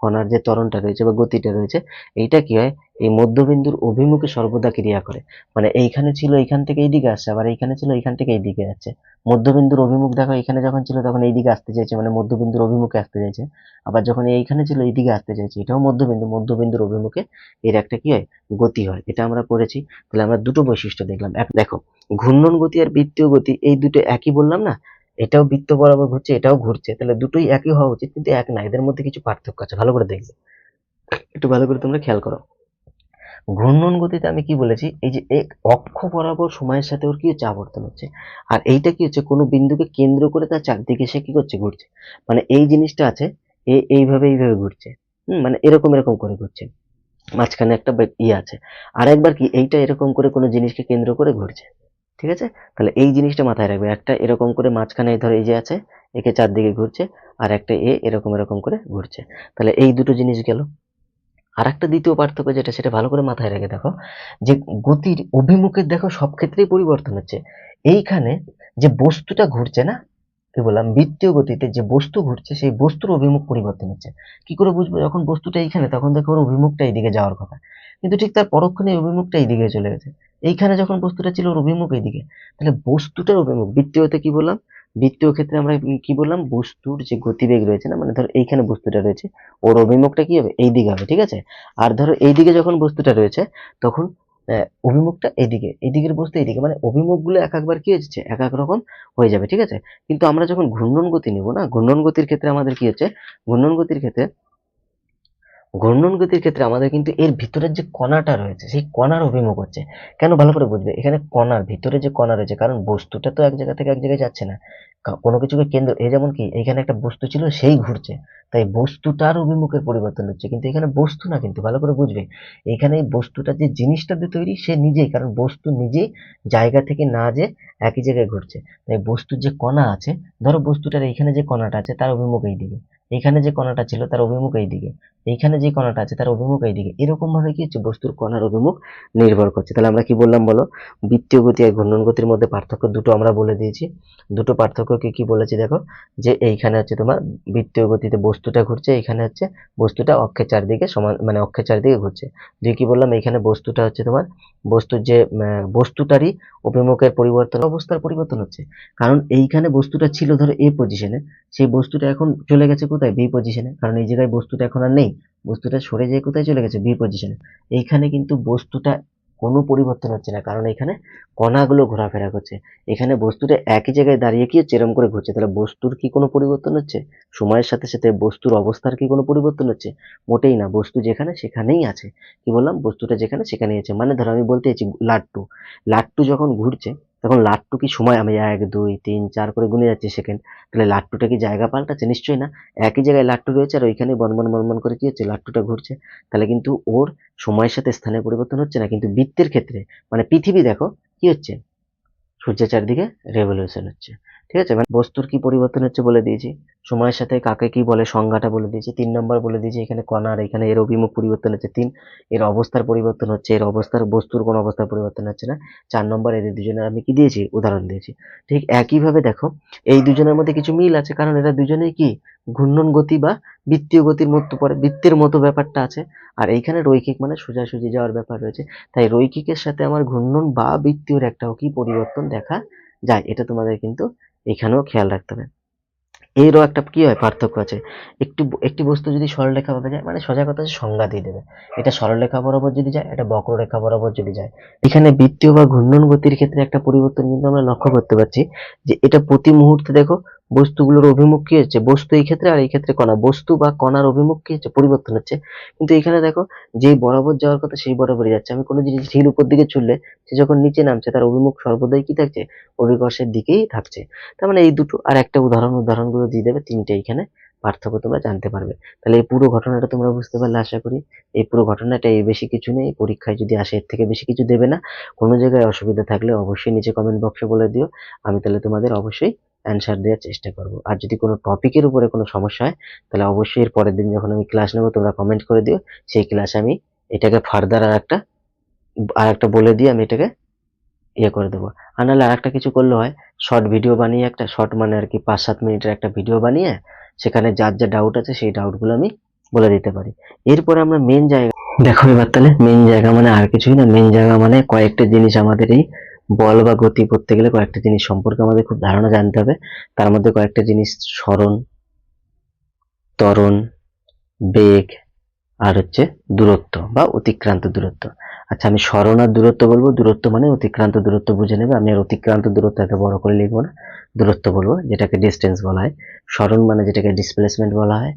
[SPEAKER 1] কণার যে ত্বরণটা রয়েছে বা গতিটা রয়েছে, এইটা কি হয়, এই মধ্যবিন্দুর অভিমুখে সর্বদা ক্রিয়া করে। মানে এইখানে ছিল, এইখান থেকে এইদিকে আসছে, আবার এইখানে ছিল, এইখান থেকে এইদিকে যাচ্ছে। মধ্যবিন্দুর অভিমুখ দেখো, এখানে যখন ছিল তখন এইদিকে আসতে চাইছে, মানে মধ্যবিন্দুর অভিমুখে আসতে চাইছে। আবার যখন এইখানে ছিল, এইদিকে আসতে চাইছে, এটাও মধ্যবিন্দুর অভিমুখে এর একটা কি হয়, গতি হয়। এটা আমরা পড়েছি। তাহলে আমরা দুটো বৈশিষ্ট্য দেখলাম। দেখো, ঘূর্ণন গতি আর বৃত্তীয় গতি, এই দুটো একই বললাম না, এটাও বৃত্ত বরাবর ঘুরছে, এটাও ঘুরছে, তাহলে দুটোই একই হওয়া উচিত, কিন্তু এক না, এদের মধ্যে কিছু পার্থক্য আছে, ভালো করে দেখবে, একটু ভালো করে তোমরা খেয়াল করো। ঘূর্ণন গতিতে আমি কি বলেছি, এই যে এক অক্ষ বরাবর সময়ের সাথে ওর কি হচ্ছে, আবর্তন হচ্ছে। আর এইটা কি হচ্ছে, কোনো বিন্দুকে কেন্দ্র করে তার চারদিকে সে কি করছে, ঘুরছে। মানে এই জিনিসটা আছে, এইভাবে ঘুরছে। মানে এরকম এরকম করে ঘুরছে, মাঝখানে একটা আছে। আর একবার কি, এইটা এরকম করে কোনো জিনিসকে কেন্দ্র করে ঘুরছে। ঠিক আছে, তাহলে এই জিনিসটা মাথায় রাখবে। একটা এরকম করে মাঝখানে ধরো এই যে আছে, একে চারদিকে ঘুরছে, আর একটা এরকম এরকম করে ঘুরছে। তাহলে এই দুটো জিনিস গেল। আর একটা দ্বিতীয় পার্থক্য যেটা, সেটা ভালো করে মাথায় রেখে দেখো, যে গতির অভিমুখের দেখো সব ক্ষেত্রেই পরিবর্তন হচ্ছে। এইখানে যে বস্তুটা ঘুরছে না, কি বললাম, বৃত্তীয় গতিতে যে বস্তু ঘুরছে, সেই বস্তুর অভিমুখ পরিবর্তন হচ্ছে। কি করে বুঝবো, যখন বস্তুটা এইখানে, তখন দেখো ওর অভিমুখটা এইদিকে যাওয়ার কথা, কিন্তু ঠিক তার পরক্ষণে অভিমুখটা এইদিকে চলে গেছে। এইখানে যখন বস্তুটা ছিল, ওর অভিমুখ এইদিকে। তাহলে বস্তুটার অভিমুখ, বৃত্তীয়তে কি বললাম, বৃত্তীয় ক্ষেত্রে আমরা কি বললাম, বস্তুর যে গতিবেগ রয়েছে না, মানে ধরো এইখানে বস্তুটা রয়েছে, ওর অভিমুখটা কি হবে, এইদিকে হবে। ঠিক আছে, আর ধরো এইদিকে যখন বস্তুটা রয়েছে, তখন অভিমুখটা এইদিকে, এইদিকের বস্তু এইদিকে, মানে অভিমুখগুলো এক একবার কি হচ্ছে, এক এক রকম হয়ে যাবে। ঠিক আছে, কিন্তু আমরা যখন ঘূর্ণন গতি নিব না, ঘূর্ণন গতির ক্ষেত্রে আমাদের কি হচ্ছে, ঘূর্ণন গতির ক্ষেত্রে ঘূর্ণন গতির ক্ষেত্রে আমাদের কিন্তু এর ভিতরের যে কণাটা রয়েছে, সেই কণার অভিমুখ হচ্ছে। কেন, ভালো করে বুঝবে, এখানে কণার ভিতরে যে কণা রয়েছে, কারণ বস্তুটা তো এক জায়গা থেকে এক জায়গায় যাচ্ছে না, কোনো কিছুকে কেন্দ্র, এই যেমন কি এখানে একটা বস্তু ছিল, সেই ঘুরছে, তাই বস্তুটার অভিমুখের পরিবর্তন হচ্ছে। কিন্তু এখানে বস্তু না, কিন্তু ভালো করে বুঝবে, এখানে এই বস্তুটা যে জিনিসটা দিয়ে তৈরি, সে নিজেই, কারণ বস্তু নিজেই জায়গা থেকে না যে একই জায়গায় ঘুরছে। তাই বস্তুর যে কণা আছে, ধরো বস্তুটার এইখানে যে কণাটা আছে, তার অভিমুখ এই দিকে, এইখানে যে কণাটা ছিল, তার অভিমুখ এই দিকে, এইখানে যে কণাটা আছে, তার অভিমুখ এইদিকে। এরকম ভাবে কি হচ্ছে, বস্তুর কণার অভিমুখ নির্ভর করছে। তাহলে আমরা কি বললাম বলো, বৃত্তীয় গতি আর ঘূর্ণন গতির মধ্যে পার্থক্য দুটো আমরা বলে দিয়েছি। দুটো পার্থক্য কি কি বলেছি দেখো, যে এইখানে হচ্ছে তোমার বৃত্তীয় গতিতে বস্তুটা ঘুরছে, এখানে হচ্ছে বস্তুটা অক্ষের চারদিকে সমান, মানে অক্ষের চারদিকে ঘুরছে। দুই কি বললাম, এইখানে বস্তুটা হচ্ছে তোমার, বস্তুর যে বস্তুটারই অভিমুখের পরিবর্তন, অবস্থার পরিবর্তন হচ্ছে। কারণ এইখানে বস্তুটা ছিল ধরো এই পজিশনে, সেই বস্তুটা এখন চলে গেছে কোথায়? বি পজিশনে, কারণ এই জায়গায় বস্তুটা এখন আর নেই, বস্তুটা সরে যেয়ে কোথায় চলে গেছে? বি পজিশনে। এইখানে কিন্তু বস্তুটা কোনো পরিবর্তন হচ্ছে না, কারণ এখানে কণাগুলো ঘোরাফেরা করছে। এখানে বস্তুটা একই জায়গায় দাঁড়িয়ে কি হচ্ছে? এরম করে ঘুরছে। তাহলে বস্তুর কি কোনো পরিবর্তন হচ্ছে? সময়ের সাথে সাথে বস্তুর অবস্থার কি কোনো পরিবর্তন হচ্ছে? মোটেই না, বস্তু যেখানে সেখানেই আছে। কি বললাম? বস্তুটা যেখানে সেখানেই আছে। মানে ধরো আমি বলতে চাইছি লাট্টু, লাট্টু যখন ঘুরছে তখন লাট্টু কি সময়, আমি 1 2 3 4 করে গুনে যাচ্ছি সেকেন্ড, তাহলে লাট্টুটা কি জায়গা পাল্টাচ্ছে? নিশ্চয়ই না। একই জায়গায় লাট্টু রয়েছে আর ওইখানে বনবন বনবন করে কি হচ্ছে? লাট্টুটা ঘুরছে। তাহলে কিন্তু ওর সময়ের সাথে স্থানের পরিবর্তন হচ্ছে না। কিন্তু বৃত্তের ক্ষেত্রে, মানে পৃথিবী দেখো কি হচ্ছে? সূর্যের চারদিকে রেভলিউশন হচ্ছে। ঠিক আছে, মানে বস্তুর কি পরিবর্তন হচ্ছে বলে দিয়েছি, সময়ের সাথে কাকে কি বলে সংজ্ঞাটা বলে দিয়েছি, 3 নম্বর বলে দিয়েছি এখানে কণা, আর এখানে এর অভিমুখ পরিবর্তন হচ্ছে 3, এর অবস্থার পরিবর্তন হচ্ছে, এর অবস্থার বস্তুর কোনো অবস্থার পরিবর্তন হচ্ছে না। 4 নম্বর এদের দুজনের আমি কি দিয়েছি? উদাহরণ দিয়েছি। ঠিক একইভাবে দেখো এই দুজনের মধ্যে কিছু মিল আছে, কারণ এরা দুজনেই কি ঘূর্ণন গতি বা বৃত্তীয় গতির মতো পড়ে, বৃত্তের মতো ব্যাপারটা আছে। আর এইখানে রৈখিক মানে সোজাসুজি যাওয়ার ব্যাপার রয়েছে। তাই রৈখিকের সাথে আমার ঘূর্ণন বা বৃত্তীয় একটাও কি পরিবর্তন দেখা যায়, এটা তোমাদের কিন্তু এখানেও খেয়াল রাখতে হবে। এরও একটা কি হয়? পার্থক্য আছে। একটি বস্তু যদি সরলরেখা ভাবে যায়, মানে সোজা কথা সংজ্ঞা দিয়ে দেবে, এটা সরলরেখা বরাবর যদি যায়, এটা বক্ররেখা বরাবর যদি যায়। এখানে বৃত্তীয় বা ঘূর্ণন গতির ক্ষেত্রে একটা পরিবর্তন কিন্তু আমরা লক্ষ্য করতে পারছি, যে এটা প্রতি মুহূর্তে দেখো বস্তুগুলোর অভিমুখ কি হচ্ছে? বস্তু এই ক্ষেত্রে, আর এই ক্ষেত্রে কণা, বস্তু বা কণার অভিমুখ কি হচ্ছে? পরিবর্তন হচ্ছে। কিন্তু এখানে দেখো যেই বরাবর যাওয়ার কথা সেই বরাবরই যাচ্ছে। আমি কোনো জিনিস ঢিল উপর দিকে ছুড়লে সে যখন নিচে নামছে তার অভিমুখ সর্বদাই কি থাকছে? অভিকর্ষের দিকেই থাকছে। তার মানে এই দুটো, আর একটা উদাহরণগুলো দিয়ে দেবে, 3টে এখানে পার্থক্য তোমরা জানতে পারবে। তাহলে এই পুরো ঘটনাটা তোমরা বুঝতে পারলে আশা করি। এই পুরো ঘটনাটা এর বেশি কিছু নেই, পরীক্ষায় যদি আসে এর থেকে বেশি কিছু দেবে না। কোনো জায়গায় অসুবিধা থাকলে অবশ্যই নিচে কমেন্ট বক্সে বলে দিও, আমি তাহলে তোমাদের অবশ্যই অ্যান্সার দেওয়ার চেষ্টা করব। আর যদি কোনো টপিকের উপরে কোনো সমস্যা হয় তাহলে অবশ্যই এর পরের দিন যখন আমি ক্লাস নেবো তোমরা কমেন্ট করে দিও, সেই ক্লাসে আমি এটাকে ফার্দার আর একটা বলে দিয়ে আমি এটাকে ইয়ে করে দেবো। আর নাহলে আর একটা কিছু করলে হয়, শর্ট ভিডিও বানিয়ে, একটা শর্ট মানে আর কি 5-7 মিনিটের একটা ভিডিও বানিয়ে সেখানে যার যা ডাউট আছে সেই ডাউটগুলো আমি বলে দিতে পারি। এরপরে আমরা মেন জায়গা দেখো, এবার তাহলে মেন জায়গা মানে আর কিছুই না, মেন জায়গা মানে কয়েকটা জিনিস আমাদের এই বল বা গতি করতে গেলে কয়েকটা জিনিস সম্পর্কে আমাদের খুব ধারণা জানতে হবে। তার মধ্যে কয়েকটা জিনিস সরণ, ত্বরণ, বেগ, আর হচ্ছে দূরত্ব বা অতিক্রান্ত দূরত্ব। আচ্ছা, আমি সরণ আর দূরত্ব বলবো, দূরত্ব মানে অতিক্রান্ত দূরত্ব বুঝে নেবে, আমি আর অতিক্রান্ত দূরত্ব এত বড় করে লিখবো না, দূরত্ব বলবো, যেটাকে ডিস্টেন্স বলা হয়। সরণ মানে যেটাকে ডিসপ্লেসমেন্ট বলা হয়,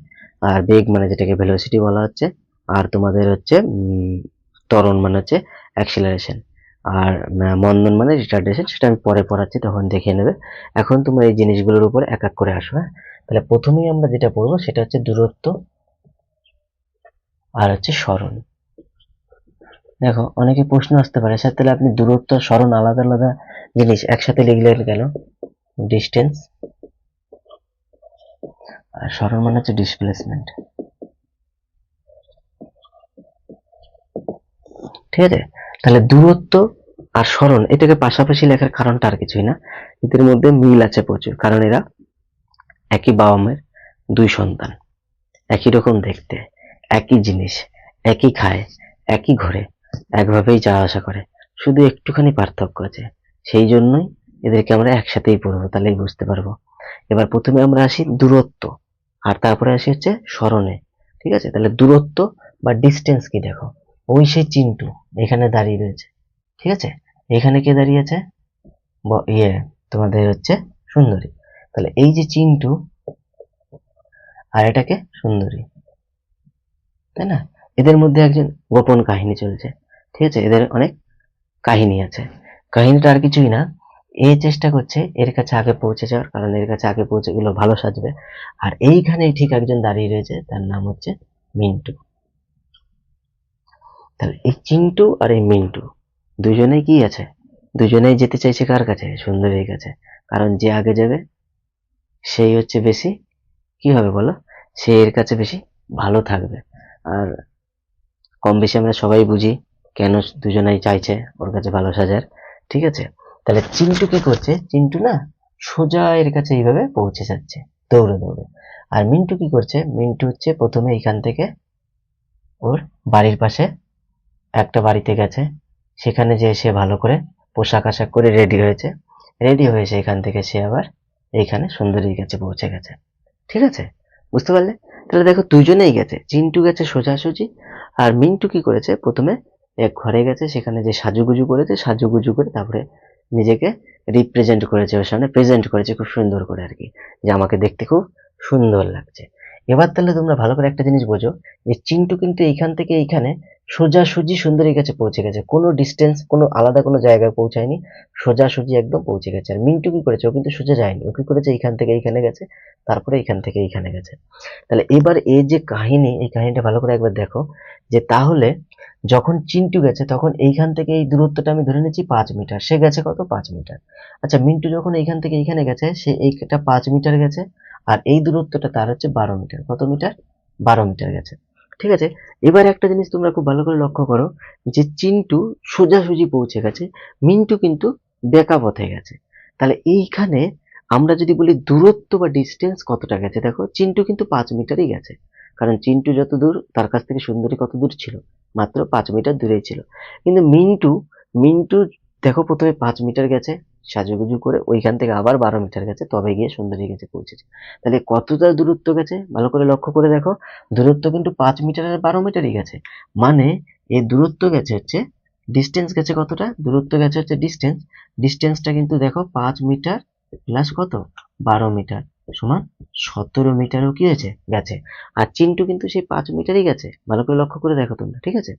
[SPEAKER 1] আর বেগ মানে যেটাকে ভেলোসিটি বলা হচ্ছে, আর তোমাদের হচ্ছে ত্বরণ মানে হচ্ছে অ্যাক্সিলারেশন, আর মন্দন মানে রিটার্ডেশন, সেটা আমি পরে পড়াচ্ছি তখন দেখে নেবে। এখন তোমরা এই জিনিসগুলোর উপরে এক এক করে আসো। হ্যাঁ, তাহলে প্রথমেই আমরা যেটা পড়বো সেটা হচ্ছে দূরত্ব আর হচ্ছে সরণ। দেখো অনেকে প্রশ্ন আসতে পারে, স্যার তাহলে আপনি দূরত্ব আর সরণ আলাদা আলাদা জিনিস একসাথে লিখলেন কেন? ডিস্টেন্স আর সরণ মানে হচ্ছে ডিসপ্লেসমেন্ট। ঠিক আছে, তাহলে দূরত্ব আর সরণ এটাকে পাশাপাশি লেখার কারণটা আর কিছুই না, এদের মধ্যে মিল আছে প্রচুর, কারণ এরা একই বাবা মায়ের 2 সন্তান, একই রকম দেখতে, একই জিনিস, একই খায়, একই ঘরে, একভাবেই যাওয়া আসা করে, শুধু একটুখানি পার্থক্য আছে। সেই জন্যই এদেরকে আমরা একসাথেই পড়বো, তাহলেই বুঝতে পারবো। এবার প্রথমে আমরা আসি দূরত্ব, আর তারপরে আসি হচ্ছে সরণে। ঠিক আছে, তাহলে দূরত্ব বা ডিস্টেন্স কি? দেখো ওই সেই চিন্টু এখানে দাঁড়িয়ে রয়েছে। ঠিক আছে, এখানে কে দাঁড়িয়ে আছে? ইয়ে তোমাদের হচ্ছে সুন্দরী। তাহলে এই যে চিন্টু আর এটাকে সুন্দরী, তাই না? এদের মধ্যে একজন গোপন কাহিনী চলছে। ঠিক আছে, এদের অনেক কাহিনী আছে। কাহিনীটা আর কিছুই না, এ চেষ্টা করছে এর কাছে আগে পৌঁছে যাওয়ার, কারণ এর কাছে আগে পৌঁছে গেলে ভালো সাজবে। আর এইখানেই ঠিক একজন দাঁড়িয়ে রয়েছে, তার নাম হচ্ছে মিন্টু। তাহলে এই চিন্টু আর এই মিন্টু দুজনেই কি আছে? দুজনেই যেতে চাইছে কার কাছে? সুন্দরীর কাছে। কারণ যে আগে যাবে সেই হচ্ছে বেশি কি হবে বলো? সে এর কাছে বেশি ভালো থাকবে। আর কম বেশি আমরা সবাই বুঝি কেন দুজনেই চাইছে ওর কাছে ভালো সাজার। ঠিক আছে, তাহলে চিন্টু কি করছে? চিন্টু না সোজা এর কাছে এইভাবে পৌঁছে যাচ্ছে দৌড়ে দৌড়ে। আর মিন্টু কি করছে? মিন্টু হচ্ছে প্রথমে এখান থেকে ওর বাড়ির পাশে একটা বাড়িতে গেছে, সেখানে যে সে ভালো করে পোশাক আশাক করে রেডি হয়েছে, রেডি হয়েছে এখান থেকে সে আবার এইখানে সুন্দরীর কাছে পৌঁছে গেছে। ঠিক আছে, বুঝতে পারলে? তাহলে দেখো দুজনেই গেছে, চিন্টু গেছে সোজাসুজি, আর মিন্টু কি করেছে, প্রথমে এক ঘরে গেছে, সেখানে যে সাজুগুজু করেছে, সাজুগুজু করে তারপরে নিজেকে রিপ্রেজেন্ট করেছে, ওর সামনে প্রেজেন্ট করেছে খুব সুন্দর করে আর কি, যে আমাকে দেখতে খুব সুন্দর লাগছে। এবার তাহলে তোমরা ভালো করে একটা জিনিস বোঝো, যে চিন্টু কিন্তু এইখান থেকে এইখানে সোজাসুজি সুন্দরীর কাছে পৌঁছে গেছে, কোনো ডিস্টেন্স, কোনো আলাদা কোনো জায়গায় পৌঁছায়নি, সোজাসুজি একদম পৌঁছে গেছে। আর মিন্টু কি করেছে, ও কিন্তু সোজা যায়নি, ও কি করেছে, এইখান থেকে এইখানে গেছে, তারপরে এইখান থেকে এইখানে গেছে। তাহলে এবার এই যে কাহিনী, এই কাহিনীটা ভালো করে একবার দেখো, যে তাহলে যখন চিন্টু গেছে তখন এইখান থেকে এই দূরত্বটা আমি ধরে নিচ্ছি 5 মিটার, সে গেছে কত, 5 মিটার। আচ্ছা, মিন্টু যখন এইখান থেকে এইখানে গেছে, সে এইটা 5 মিটার গেছে, আর এই দূরত্বটা তার হচ্ছে 12 মিটার। কত মিটার, 12 মিটার গেছে। ঠিক আছে, এবার একটা জিনিস তোমরা খুব ভালো করে লক্ষ্য করো, যে চিন্টু সোজাসুজি পৌঁছে গেছে, মিন্টু কিন্তু বেঁকা পথে গেছে। তাহলে এইখানে আমরা যদি বলি দূরত্ব বা ডিস্টেন্স কতটা গেছে, দেখো চিন্টু কিন্তু 5 মিটারই গেছে, কারণ চিন্টু যত দূর তার কাছ থেকে সুন্দরী কত দূর ছিল, মাত্র 5 মিটার দূরেই ছিল। কিন্তু মিন্টু, মিন্টু দেখো প্রথমে 5 মিটার গেছে সাজুগুজু করে, ওইখান থেকে আবার 12 মিটার গেছে, তবে গিয়ে সুন্দরী গেছে পৌঁছেছে। তাহলে কতটা দূরত্ব গেছে ভালো করে লক্ষ্য করে দেখো, দূরত্ব কিন্তু 5 মিটার আর 12 মিটারই গেছে, মানে এই দূরত্ব গেছে হচ্ছে, ডিস্টেন্স গেছে কতটা, দূরত্ব গেছে হচ্ছে ডিস্টেন্স, ডিস্টেন্সটা কিন্তু দেখো 5 মিটার প্লাস কত, 12 মিটার সমান 17 মিটারও কি হয়েছে, গেছে। আর চিন্টু কিন্তু সেই 5 মিটারই গেছে, ভালো করে লক্ষ্য করে দেখো তোমরা, ঠিক আছে।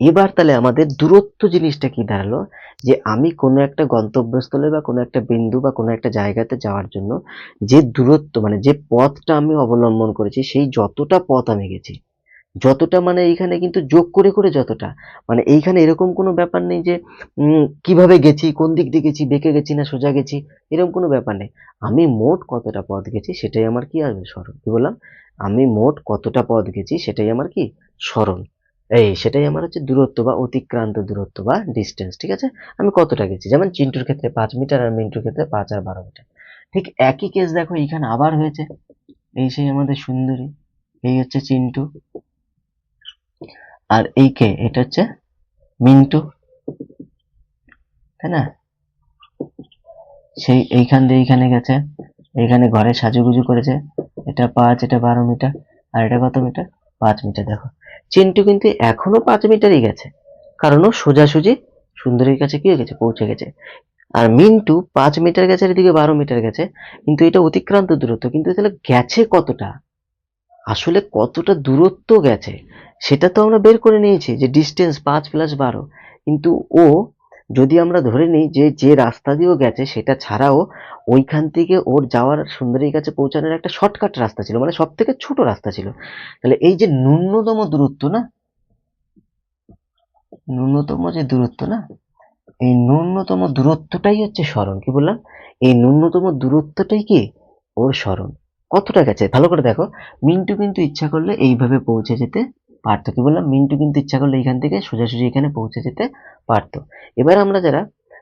[SPEAKER 1] এবার তাহলে আমাদের দূরত্ব জিনিসটা কি দাঁড়ালো, যে আমি কোনো একটা গন্তব্যস্থলে বা কোনো একটা বিন্দু বা কোনো একটা জায়গাতে যাওয়ার জন্য যে দূরত্ব, মানে যে পথটা আমি অবলম্বন করেছি, সেই যতটা পথ আমি গেছি, যতটা মানে এইখানে কিন্তু যোগ করে করে যতটা, মানে এইখানে এরকম কোনো ব্যাপার নেই যে কিভাবে গেছি, কোন দিক দিয়ে গেছি, বেঁকে গেছি না সোজা গেছি, এরকম কোনো ব্যাপার নেই। আমি মোট কতটা পথ গেছি সেটাই আমার কি আসবে, স্মরণ। কি বললাম, আমি মোট কতটা পথ গেছি সেটাই আমার কি, স্মরণ। সেটাই আমার হচ্ছে দূরত্ব বা অতিক্রান্ত দূরত্ব বা ডিস্টেন্স। ঠিক আছে, আমি কতটা গেছি, যেমন চিন্টুর ক্ষেত্রে 5 মিটার, আর মিন্টুর ক্ষেত্রে 5 আর 12 মিটার। ঠিক একই কেস দেখো এইখানে আবার হয়েছে, এই সেই আমাদের সুন্দরী, এই হচ্ছে চিন্টু, আর এই কে, এটা হচ্ছে মিন্টু, তাই না। সেই এইখান দিয়ে এইখানে গেছে, এইখানে ঘরে সাজুগুজু করেছে, এটা 5, এটা 12 মিটার, আর এটা কত মিটার, 5 মিটার। দেখো চিন্টু কিন্তু এখনো 5 মিটারই গেছে, কারণ ও সোজাসুজি সুন্দরীর কাছে কি হয়ে গেছে, পৌঁছে গেছে। আর মিন্টু 5 মিটার গেছে, আর এদিকে 12 মিটার গেছে, কিন্তু এটা অতিক্রান্ত দূরত্ব, কিন্তু তাহলে গেছে কতটা, আসলে কতটা দূরত্ব গেছে সেটা তো আমরা বের করে নিয়েছি, যে ডিস্টেন্স 5 + 12, কিন্তু ও, যদি আমরা ধরে নিই যে যে রাস্তা দিয়েও গেছে সেটা ছাড়াও ওইখান থেকে ওর যাওয়ার সুন্দরীর কাছে পৌঁছানোর একটা শর্টকাট রাস্তা ছিল, মানে সব থেকে ছোট রাস্তা ছিল। তাহলে এই যে ন্যূনতম দূরত্ব না, ন্যূনতম যে দূরত্ব না, এই ন্যূনতম দূরত্বটাই হচ্ছে স্মরণ। কি বললাম, এই ন্যূনতম দূরত্বটাই কি, ওর স্মরণ। কতটা গেছে ভালো করে দেখো, মিন্টু কিন্তু ইচ্ছা করলে এইভাবে পৌঁছে যেতে পারতো। কি বললাম, মিন্টু কিন্তু ইচ্ছা করলে এখান থেকে সোজাসুজি এখানে পৌঁছে যেতে পারতো। এবার আমরা যারা,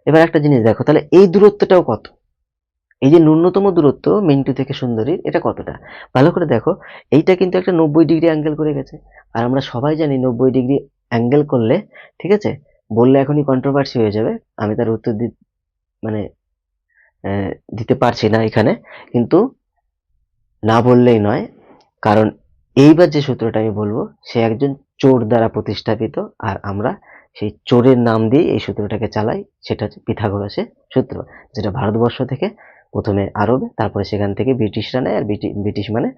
[SPEAKER 1] এবার একটা জিনিস দেখো, তাহলে এই দূরত্বটাও কত, এই যে ন্যূনতম দূরত্ব মিন্টু থেকে সুন্দরীর, এটা কতটা ভালো করে দেখো, এইটা কিন্তু একটা 90 ডিগ্রি অ্যাঙ্গেল করে গেছে। আর আমরা সবাই জানি 90 ডিগ্রি অ্যাঙ্গেল করলে, ঠিক আছে, বললে এখনই কন্ট্রোভার্সি হয়ে যাবে, আমি তার উত্তর মানে দিতে পারছি না এখানে, কিন্তু না বললেই নয়, কারণ এইবার যে সূত্রটা আমি বলবো সে একজন চোর দ্বারা প্রতিস্থাপিত, আর আমরা সেই চোরের নাম দিয়ে এই সূত্রটাকে চালাই, সেটা হচ্ছে পিথাগোরাসের সূত্র, যেটা ভারতবর্ষ থেকে প্রথমে আরবে, তারপরে সেখান থেকে ব্রিটিশরা নেয়, আর ব্রিটিশ মানে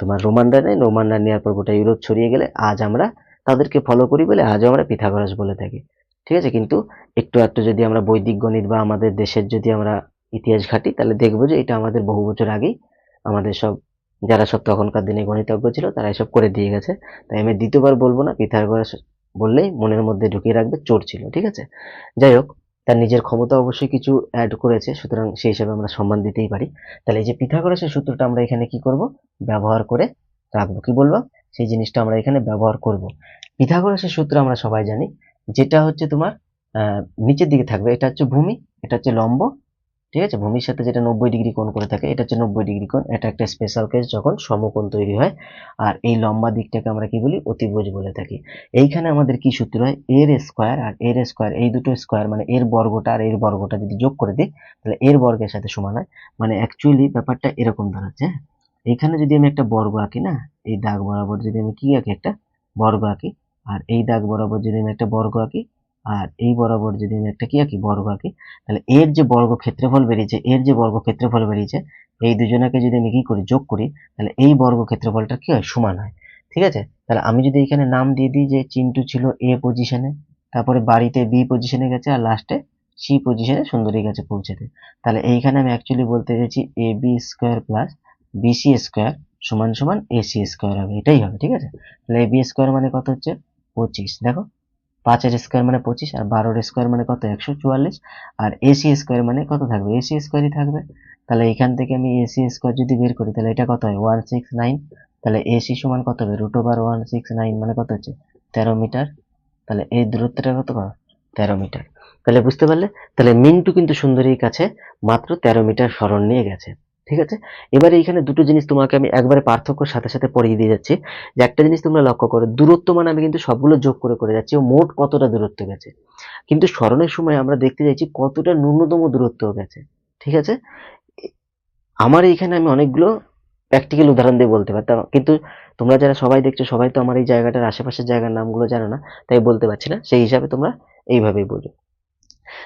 [SPEAKER 1] তোমার রোমানরা নেয়, রোমানরা নেওয়ার পর গোটা ইউরোপ ছড়িয়ে গেলে আজ আমরা তাদেরকে ফলো করি বলে আজও আমরা পিথাগোরাস বলে থাকি। ঠিক আছে, কিন্তু একটু একটু যদি আমরা বৈদিক গণিত বা আমাদের দেশের যদি আমরা ইতিহাস ঘাঁটি, তাহলে দেখবো যে এটা আমাদের বহু বছর আগেই আমাদের সব, যারা সব তখনকার দিনে গণিতজ্ঞ ছিল তারা এসব করে দিয়ে গেছে। তাই আমি দ্বিতীয়বার বলবো না, পিথাগোরাস বললেই মনের মধ্যে ঢুকিয়ে রাখবে চোর ছিল। ঠিক আছে, যাই হোক, তার নিজের ক্ষমতা অবশ্যই কিছু অ্যাড করেছে, সুতরাং সেই হিসাবে আমরা সম্মান দিতেই পারি। তাহলে এই যে পিথাগোরাসের সূত্রটা আমরা এখানে কি করব, ব্যবহার করে রাখবো। কি বলবো, সেই জিনিসটা আমরা এখানে ব্যবহার করব। পিথাগোরাসের সূত্র আমরা সবাই জানি, যেটা হচ্ছে তোমার নিচের দিকে থাকবে, এটা হচ্ছে ভূমি, এটা হচ্ছে লম্ব। ঠিক আছে, ভূমির সাথে যেটা 90 ডিগ্রি কোণ করে থাকে, এটা হচ্ছে 90 ডিগ্রি কোণ, এটা একটা স্পেশাল কেস যখন সমকোণ তৈরি হয়। আর এই লম্বা দিকটাকে আমরা কি বলি, অতিভুজ বলে থাকি। এইখানে আমাদের কি সূত্র হয়, এর স্কোয়ার আর এর স্কোয়ার, এই দুটো স্কোয়ার মানে এর বর্গটা আর এর বর্গটা যদি যোগ করে দিই, তাহলে এর বর্গের সাথে সমান হয়। মানে অ্যাকচুয়ালি ব্যাপারটা এরকম দাঁড়াচ্ছে, এইখানে যদি আমি একটা বর্গ আঁকি না, এই দাগ বরাবর যদি আমি কি আঁকি, একটা বর্গ আঁকি, আর এই দাগ বরাবর যদি আমি একটা বর্গ আঁকি, আর এই বরাবর যদি আমি একটা কি আঁকি, বর্গ আঁকি, তাহলে এর যে বর্গ ক্ষেত্রফল বেরিয়েছে, এই দুজনাকে যদি আমি কি করি, যোগ করি, তাহলে এই বর্গ ক্ষেত্রফলটা কি হয়, সমান হয়। ঠিক আছে, তাহলে আমি যদি এখানে নাম দিয়ে দিই যে চিন্টু ছিল এ পজিশনে, তারপরে বাড়িতে বি পজিশনে গেছে, আর লাস্টে সি পজিশনে সুন্দরী গেছে পৌঁছাতে, তাহলে এইখানে আমি অ্যাকচুয়ালি বলতে চাইছি A B square plus BC square সমান সমান এসি স্কোয়ার হবে, এটাই হবে। ঠিক আছে, তাহলে এ বি স্কোয়ার মানে কত হচ্ছে 25, দেখো 5 এর স্কোয়ার মানে 25, আর 12 এর স্কোয়ার মানে কত 144, আর এসি স্কোয়ার মানে কত থাকবে, এসি স্কোয়ারই থাকবে। তাহলে এখান থেকে আমি এসি স্কোয়ার যদি বের করি, তাহলে এটা কত হয় 169, তাহলে এসি সমান কত হবে √169 মানে কত হচ্ছে 13 মিটার। তাহলে এই দূরত্বটা কত, 13 মিটার। তাহলে বুঝতে পারলে, তাহলে মিন্টু কিন্তু সুন্দরীর কাছে মাত্র 13 মিটার সরণ নিয়ে গেছে। ঠিক আছে, এবারে এখানে দুটো জিনিস তোমাকে আমি একবারে পার্থক্যর সাথে সাথে পড়িয়ে দিয়ে যাচ্ছি, যে একটা জিনিস তোমরা লক্ষ্য করো, দূরত্ব মানে আমি কিন্তু সবগুলো যোগ করে করে যাচ্ছি, ও মোট কতটা দূরত্ব গেছে, কিন্তু সরণের সময় আমরা দেখতে যাচ্ছি কতটা ন্যূনতম দূরত্ব গেছে। ঠিক আছে, আমার এইখানে আমি অনেকগুলো প্র্যাকটিক্যাল উদাহরণ দিয়ে বলতে পারতাম, কিন্তু তোমরা যারা সবাই দেখছো সবাই তো আমার এই জায়গাটার আশেপাশের জায়গার নামগুলো জানো না, তাই বলতে পারছি না, সেই হিসাবে তোমরা এইভাবেই বোঝো।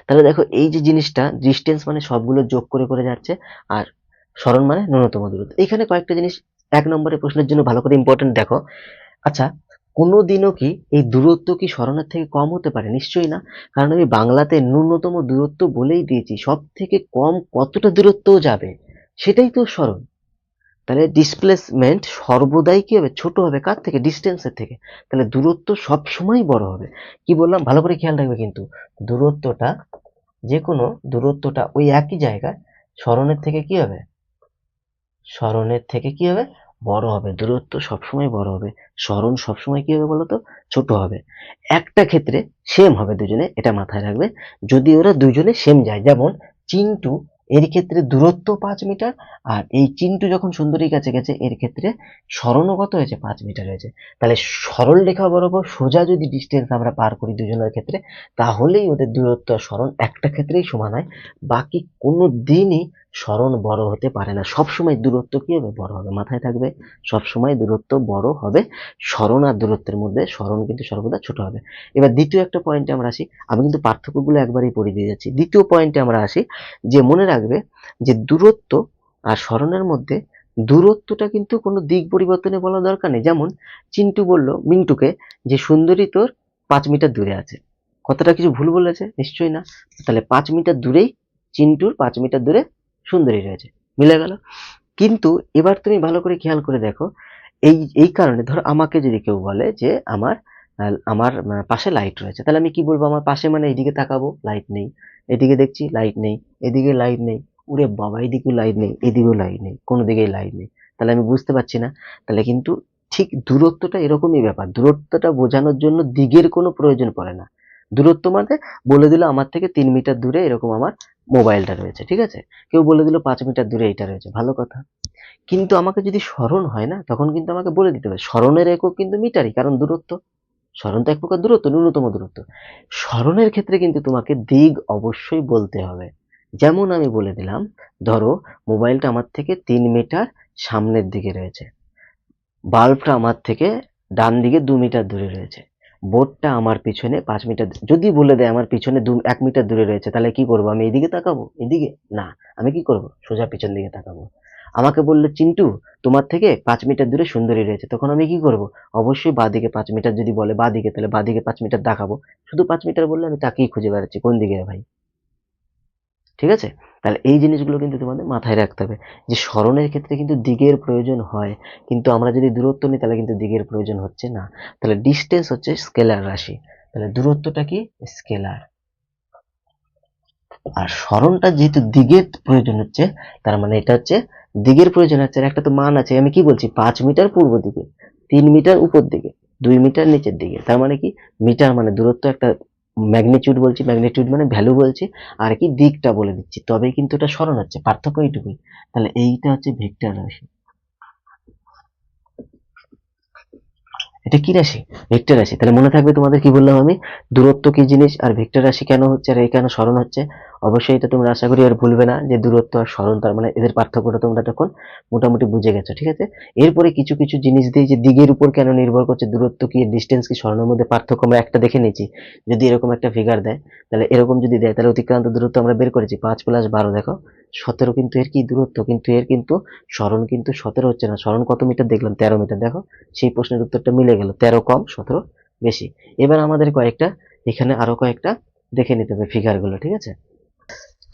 [SPEAKER 1] তাহলে দেখো এই যে জিনিসটা, ডিস্টেন্স মানে সবগুলো যোগ করে করে যাচ্ছে, আর সরণ মানে ন্যূনতম দূরত্ব। এখানে কয়েকটা জিনিস 1 নম্বরের প্রশ্নের জন্য ভালো করে ইম্পর্টেন্ট দেখো। আচ্ছা, কোনোদিনও কি এই দূরত্ব কি সরণের থেকে কম হতে পারে? নিশ্চয়ই না, কারণ আমি বাংলাতে ন্যূনতম দূরত্ব বলেই দিয়েছি, সব থেকে কম কতটা দূরত্ব যাবে সেটাই তো সরণ। তাহলে ডিসপ্লেসমেন্ট সর্বদাই কি হবে, ছোট হবে, কার থেকে, ডিস্টেন্সের থেকে। তাহলে দূরত্ব সব সময় বড় হবে। কি বললাম ভালো করে খেয়াল রাখবে কিন্তু, দূরত্বটা, যে কোনো দূরত্বটা ওই একই জায়গায় সরণের থেকে কি হবে, সরণের থেকে কি হবে, বড় হবে। দূরত্ব সবসময় বড় হবে, সরণ সবসময় কি হবে বলতো, ছোট হবে। একটা ক্ষেত্রে সেম হবে দুজনে, এটা মাথায় রাখবে, যদি ওরা দুজনে সেম যায়। যেমন চিন্টু, এর ক্ষেত্রে দূরত্ব 5 মিটার, আর এই চিন্টু যখন সুন্দরীর কাছে গেছে এর ক্ষেত্রে সরণও কত হয়েছে, 5 মিটার হয়েছে। তাহলে সরল রেখা বরাবর সোজা যদি ডিস্টেন্স আমরা পার করি দুজনের ক্ষেত্রে, তাহলেই ওদের দূরত্ব আর সরণ একটা ক্ষেত্রেই সমান হয়। বাকি কোনো দিনই সরণ বড় হতে পারে না, সবসময় দূরত্ব কি হবে, বড় হবে। মাথায় থাকবে, সবসময় দূরত্ব বড় হবে, সরণ আর দূরত্বের মধ্যে সরণ কিন্তু সর্বদা ছোট হবে। এবার দ্বিতীয় একটা পয়েন্টে আমরা আসি, আমি কিন্তু পার্থক্যগুলো একবারই পড়িয়ে দিয়ে যাচ্ছি। দ্বিতীয় পয়েন্টে আমরা আসি, যে মনে রাখবে যে দূরত্ব আর সরণের মধ্যে দূরত্বটা কিন্তু কোনো দিক পরিবর্তনে বলা দরকার নেই। যেমন চিন্টু বলল মিন্টুকে যে সুন্দরী তোর 5 মিটার দূরে আছে, কতটা কিছু ভুল বলেছে? নিশ্চয়ই না। তাহলে 5 মিটার দূরেই চিন্টুর 5 মিটার দূরে সুন্দরী রয়েছে, মিলে গেল। কিন্তু এবার তুমি ভালো করে খেয়াল করে দেখো, এই এই কারণে ধরো আমাকে যদি কেউ বলে যে আমার আমার পাশে লাইট রয়েছে, তাহলে আমি কি বলবো, আমার পাশে মানে এইদিকে তাকাবো, লাইট নেই, এদিকে দেখছি লাইট নেই, এদিকে লাইট নেই, ওরে বাবা এদিকেও লাইট নেই, এদিকেও লাইট নেই, কোনো দিকেই লাইট নেই, তাহলে আমি বুঝতে পারছি না। তাহলে কিন্তু ঠিক দূরত্বটা এরকমই ব্যাপার, দূরত্বটা বোঝানোর জন্য দিকের কোনো প্রয়োজন পড়ে না। দূরত্ব মানে বলে দিল আমার থেকে 3 মিটার দূরে এরকম আমার মোবাইলটা রয়েছে, ঠিক আছে, কেউ বলে দিল 5 মিটার দূরে এটা রয়েছে, ভালো কথা। কিন্তু আমাকে যদি সরণ হয় না, তখন কিন্তু আমাকে বলে দিতে হবে সরণের একক কিন্তু মিটারই, কারণ দূরত্ব, সরণ তো এক প্রকার দূরত্ব, ন্যূনতম দূরত্ব। সরণের ক্ষেত্রে কিন্তু তোমাকে দিক অবশ্যই বলতে হবে। যেমন আমি বলে দিলাম, ধরো মোবাইলটা আমার থেকে 3 মিটার সামনের দিকে রয়েছে, বাল্বটা আমার থেকে ডান দিকে 2 মিটার দূরে রয়েছে, বোর্ডটা আমার পিছনে 5 মিটার, যদি বলে দেয় আমার পিছনে 1 মিটার দূরে রয়েছে, তাহলে কি করবো, আমি এদিকে তাকাবো, এদিকে না, আমি কি করব, সোজা পিছন দিকে তাকাবো। আমাকে বললো চিন্টু তোমার থেকে 5 মিটার দূরে সুন্দরী রয়েছে, তখন আমি কি করব, অবশ্যই বাঁদিকে 5 মিটার, যদি বলে বাঁদিকে তাহলে বাঁদিকে 5 মিটার দেখাবো। শুধু 5 মিটার বললে আমি তাকেই খুঁজে বেড়াচ্ছি কোন দিকে রে ভাই। ঠিক আছে, তাহলে এই জিনিসগুলো কিন্তু তোমাদের মাথায় রাখতে হবে, যে সরণের ক্ষেত্রে কিন্তু দিকের প্রয়োজন হয়, কিন্তু আমরা যদি দূরত্ব নিই তাহলে কিন্তু দিকের প্রয়োজন হচ্ছে না। তাহলে ডিস্টেন্স হচ্ছে স্কেলার রাশি, তাহলে দূরত্বটা কি, স্কেলার। আর সরণটা যেহেতু দিকের প্রয়োজন হচ্ছে, তার মানে এটা হচ্ছে দিকের প্রয়োজন হচ্ছে, আর একটা তো মান আছে, আমি কি বলছি 5 মিটার পূর্ব দিকে, 3 মিটার উপর দিকে, 2 মিটার নিচের দিকে, তার মানে কি, মিটার মানে দূরত্ব, একটা ম্যাগনিটিউড বলছি, ম্যাগনিটিউড মানে ভ্যালু বলছি, আর কি দিকটা বলে দিচ্ছি, তবেই কিন্তু এটা সরণ হচ্ছে, পার্থক্য এইটুকুই। তাহলে এইটা হচ্ছে ভেক্টর রাশি, এটা কি রাশি, ভেক্টর রাশি। তাহলে মনে থাকবে তোমাদের কি বললাম আমি, দূরত্ব কি জিনিস, আর ভেক্টর রাশি কেন হচ্ছে, আর এই কেন সরণ হচ্ছে। অবশ্যই এটা তোমরা আশা করি আর ভুলবে না যে দূরত্ব আর সরণ, তার মানে এদের পার্থক্যটা তোমরা তখন মোটামুটি বুঝে গেছো, ঠিক আছে। এরপরে কিছু কিছু জিনিস দিয়ে, যে দিকের উপর কেন নির্ভর করছে, দূরত্ব কি, ডিস্টেন্স কি, সরণের মধ্যে পার্থক্য আমরা একটা দেখে নিয়েছি। যদি এরকম একটা ফিগার দেয়, তাহলে এরকম যদি দেয়, তাহলে অতিক্রান্ত দূরত্ব আমরা বের করেছি 5+12, দেখো 17 কিন্তু এর কি দূরত্ব, কিন্তু এর কিন্তু সরণ কিন্তু 17 হচ্ছে না। সরণ কত মিটার দেখলাম? 13 মিটার। দেখো সেই প্রশ্নের উত্তরটা মিলে গেল, 13 কম 17 বেশি। এবার আমাদের কয়েকটা এখানে আরো কয়েকটা দেখে নিতে হবে ফিগার গুলো, ঠিক আছে।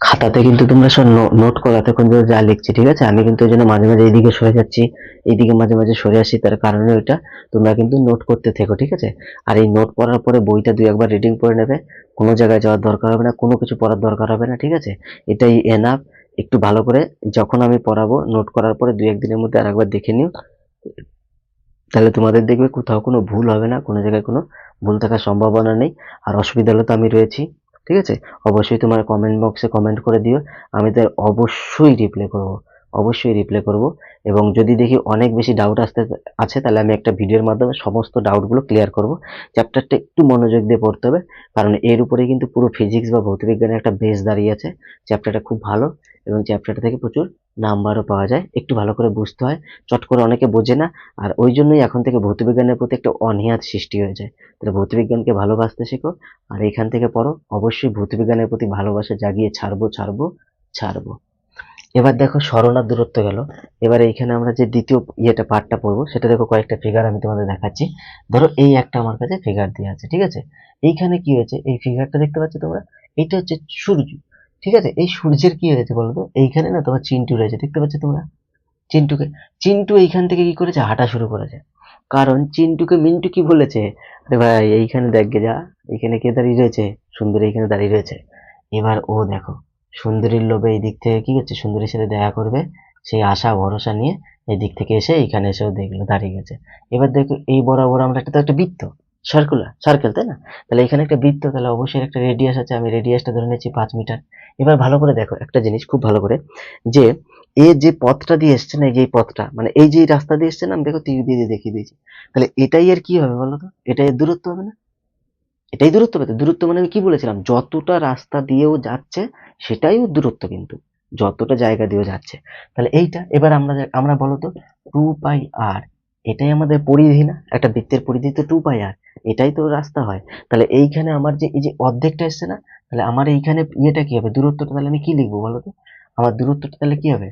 [SPEAKER 1] খাতাতে কিন্তু তোমরা সব নোট করো এতক্ষণ ধরে যা লিখছি, ঠিক আছে। আমি কিন্তু ওই জন্য মাঝে মাঝে এইদিকে সরে যাচ্ছি, এইদিকে মাঝে মাঝে সরে আসি, তার কারণে ওইটা তোমরা কিন্তু নোট করতে থেকো, ঠিক আছে। আর এই নোট পড়ার পরে বইটা দুই একবার রিডিং করে নেবে, কোনো জায়গায় যাওয়ার দরকার হবে না, কোনো কিছু পড়ার দরকার হবে না, ঠিক আছে। এটাই এনাফ। একটু ভালো করে যখন আমি পড়াবো, নোট করার পরে দুই একদিনের মধ্যে আরেকবার দেখে নিও, তাহলে তোমাদের দেখবে কোথাও কোনো ভুল হবে না, কোনো জায়গায় কোনো ভুল থাকার সম্ভাবনা নেই। আর অসুবিধা হলে তো আমি রয়েছি, ঠিক আছে। অবশ্যই তোমার কমেন্ট বক্সে কমেন্ট করে দিও, আমি তার অবশ্যই রিপ্লাই করব, অবশ্যই রিপ্লাই করব। এবং যদি দেখি অনেক বেশি ডাউট আছে, তাহলে আমি একটা ভিডিওর মাধ্যমে সমস্ত ডাউটগুলো ক্লিয়ার করব। চ্যাপ্টারটা একটু মনোযোগ দিয়ে পড়তে হবে, কারণ এর উপরে কিন্তু পুরো ফিজিক্স বা ভৌতবিজ্ঞানের একটা বেস দাঁড়িয়ে আছে। চ্যাপ্টারটা খুব ভালো, এবং চ্যাপ্টারটা থেকে প্রচুর নাম্বারও পাওয়া যায়। একটু ভালো করে বুঝতে হয়, চট করে অনেকে বোঝে না। আর ওই জন্যই এখন থেকে ভৌতবিজ্ঞানের প্রতি একটা অনীহার সৃষ্টি হয়ে যায়। তাহলে ভৌতবিজ্ঞানকে ভালোবাসতে শেখো, আর এখান থেকে পড়ো। অবশ্যই ভৌতবিজ্ঞানের প্রতি ভালোবাসা জাগিয়ে ছাড়বো ছাড়বো ছাড়বো। এবার দেখো সরণ আর দূরত্ব গেল। এবার এইখানে আমরা যে দ্বিতীয় পার্টটা পড়বো, সেটা দেখো কয়েকটা ফিগার আমি তোমাদের দেখাচ্ছি। ধরো এই একটা আমার কাছে ফিগার দিয়ে আছে, ঠিক আছে। এইখানে কি হয়েছে, এই ফিগারটা দেখতে পাচ্ছ তোমরা, এইটা হচ্ছে সূর্য, ঠিক আছে। এই সূর্যের কি হয়েছে বলো তো, এইখানে না তোমার চিন্টু রয়েছে, দেখতে পাচ্ছ তোমরা চিন্টুকে। চিন্টু এইখান থেকে কি করেছে, হাঁটা শুরু করেছে। কারণ চিন্টুকে মিন্টু কি বলেছে, আরে ভাই এইখানে দেখবে যা, এইখানে কে দাঁড়িয়ে রয়েছে, সুন্দরী এইখানে দাঁড়িয়ে রয়েছে। এবার ও দেখো সুন্দরীর লোভে এই দিক থেকে কি করছে, সুন্দরীর সাথে দেখা করবে, সেই আশা ভরসা নিয়ে এই দিক থেকে এসে এইখানে এসেও দেখলো দাঁড়িয়ে গেছে। এবার দেখো এই বরাবর আমরা একটা বৃত্ত, সার্কেল, তাই না। তাহলে এখানে একটা বৃত্ত, তাহলে অবশ্যই একটা রেডিয়াস আছে, আমি রেডিয়াসটা ধরে নিচ্ছি 5 মিটার। এবার ভালো করে দেখো একটা জিনিস, খুব ভালো করে, যে এ যে পথটা দিয়ে এসছে না, এই যে পথটা, মানে এই যে রাস্তা দিয়ে এসছে না, আমি দেখো তীর দিয়ে দেখিয়ে দিয়েছি। তাহলে এটাই এর কি হবে বলো তো, এটাই এর দূরত্ব হবে না? এটাই দূরত্ব হবে তো। দূরত্ব মানে আমি কি বলেছিলাম, যতটা রাস্তা দিয়েও যাচ্ছে সেটাই ওর দূরত্ব, কিন্তু যতটা জায়গা দিয়েও যাচ্ছে। তাহলে এইটা এবার আমরা বলো তো 2πr, এটাই আমাদের পরিধি না, একটা বৃত্তের পরিধি তো 2πr, এটাই তো রাস্তা হয়। তাহলে এইখানে আমার যে এই যে অর্ধেকটা এসছে না, তাহলে আমার এইখানে ইয়েটা কি হবে, দূরত্বটা, তাহলে আমি কি লিখবো বলো তো, আমার দূরত্বটা তাহলে কি হবে,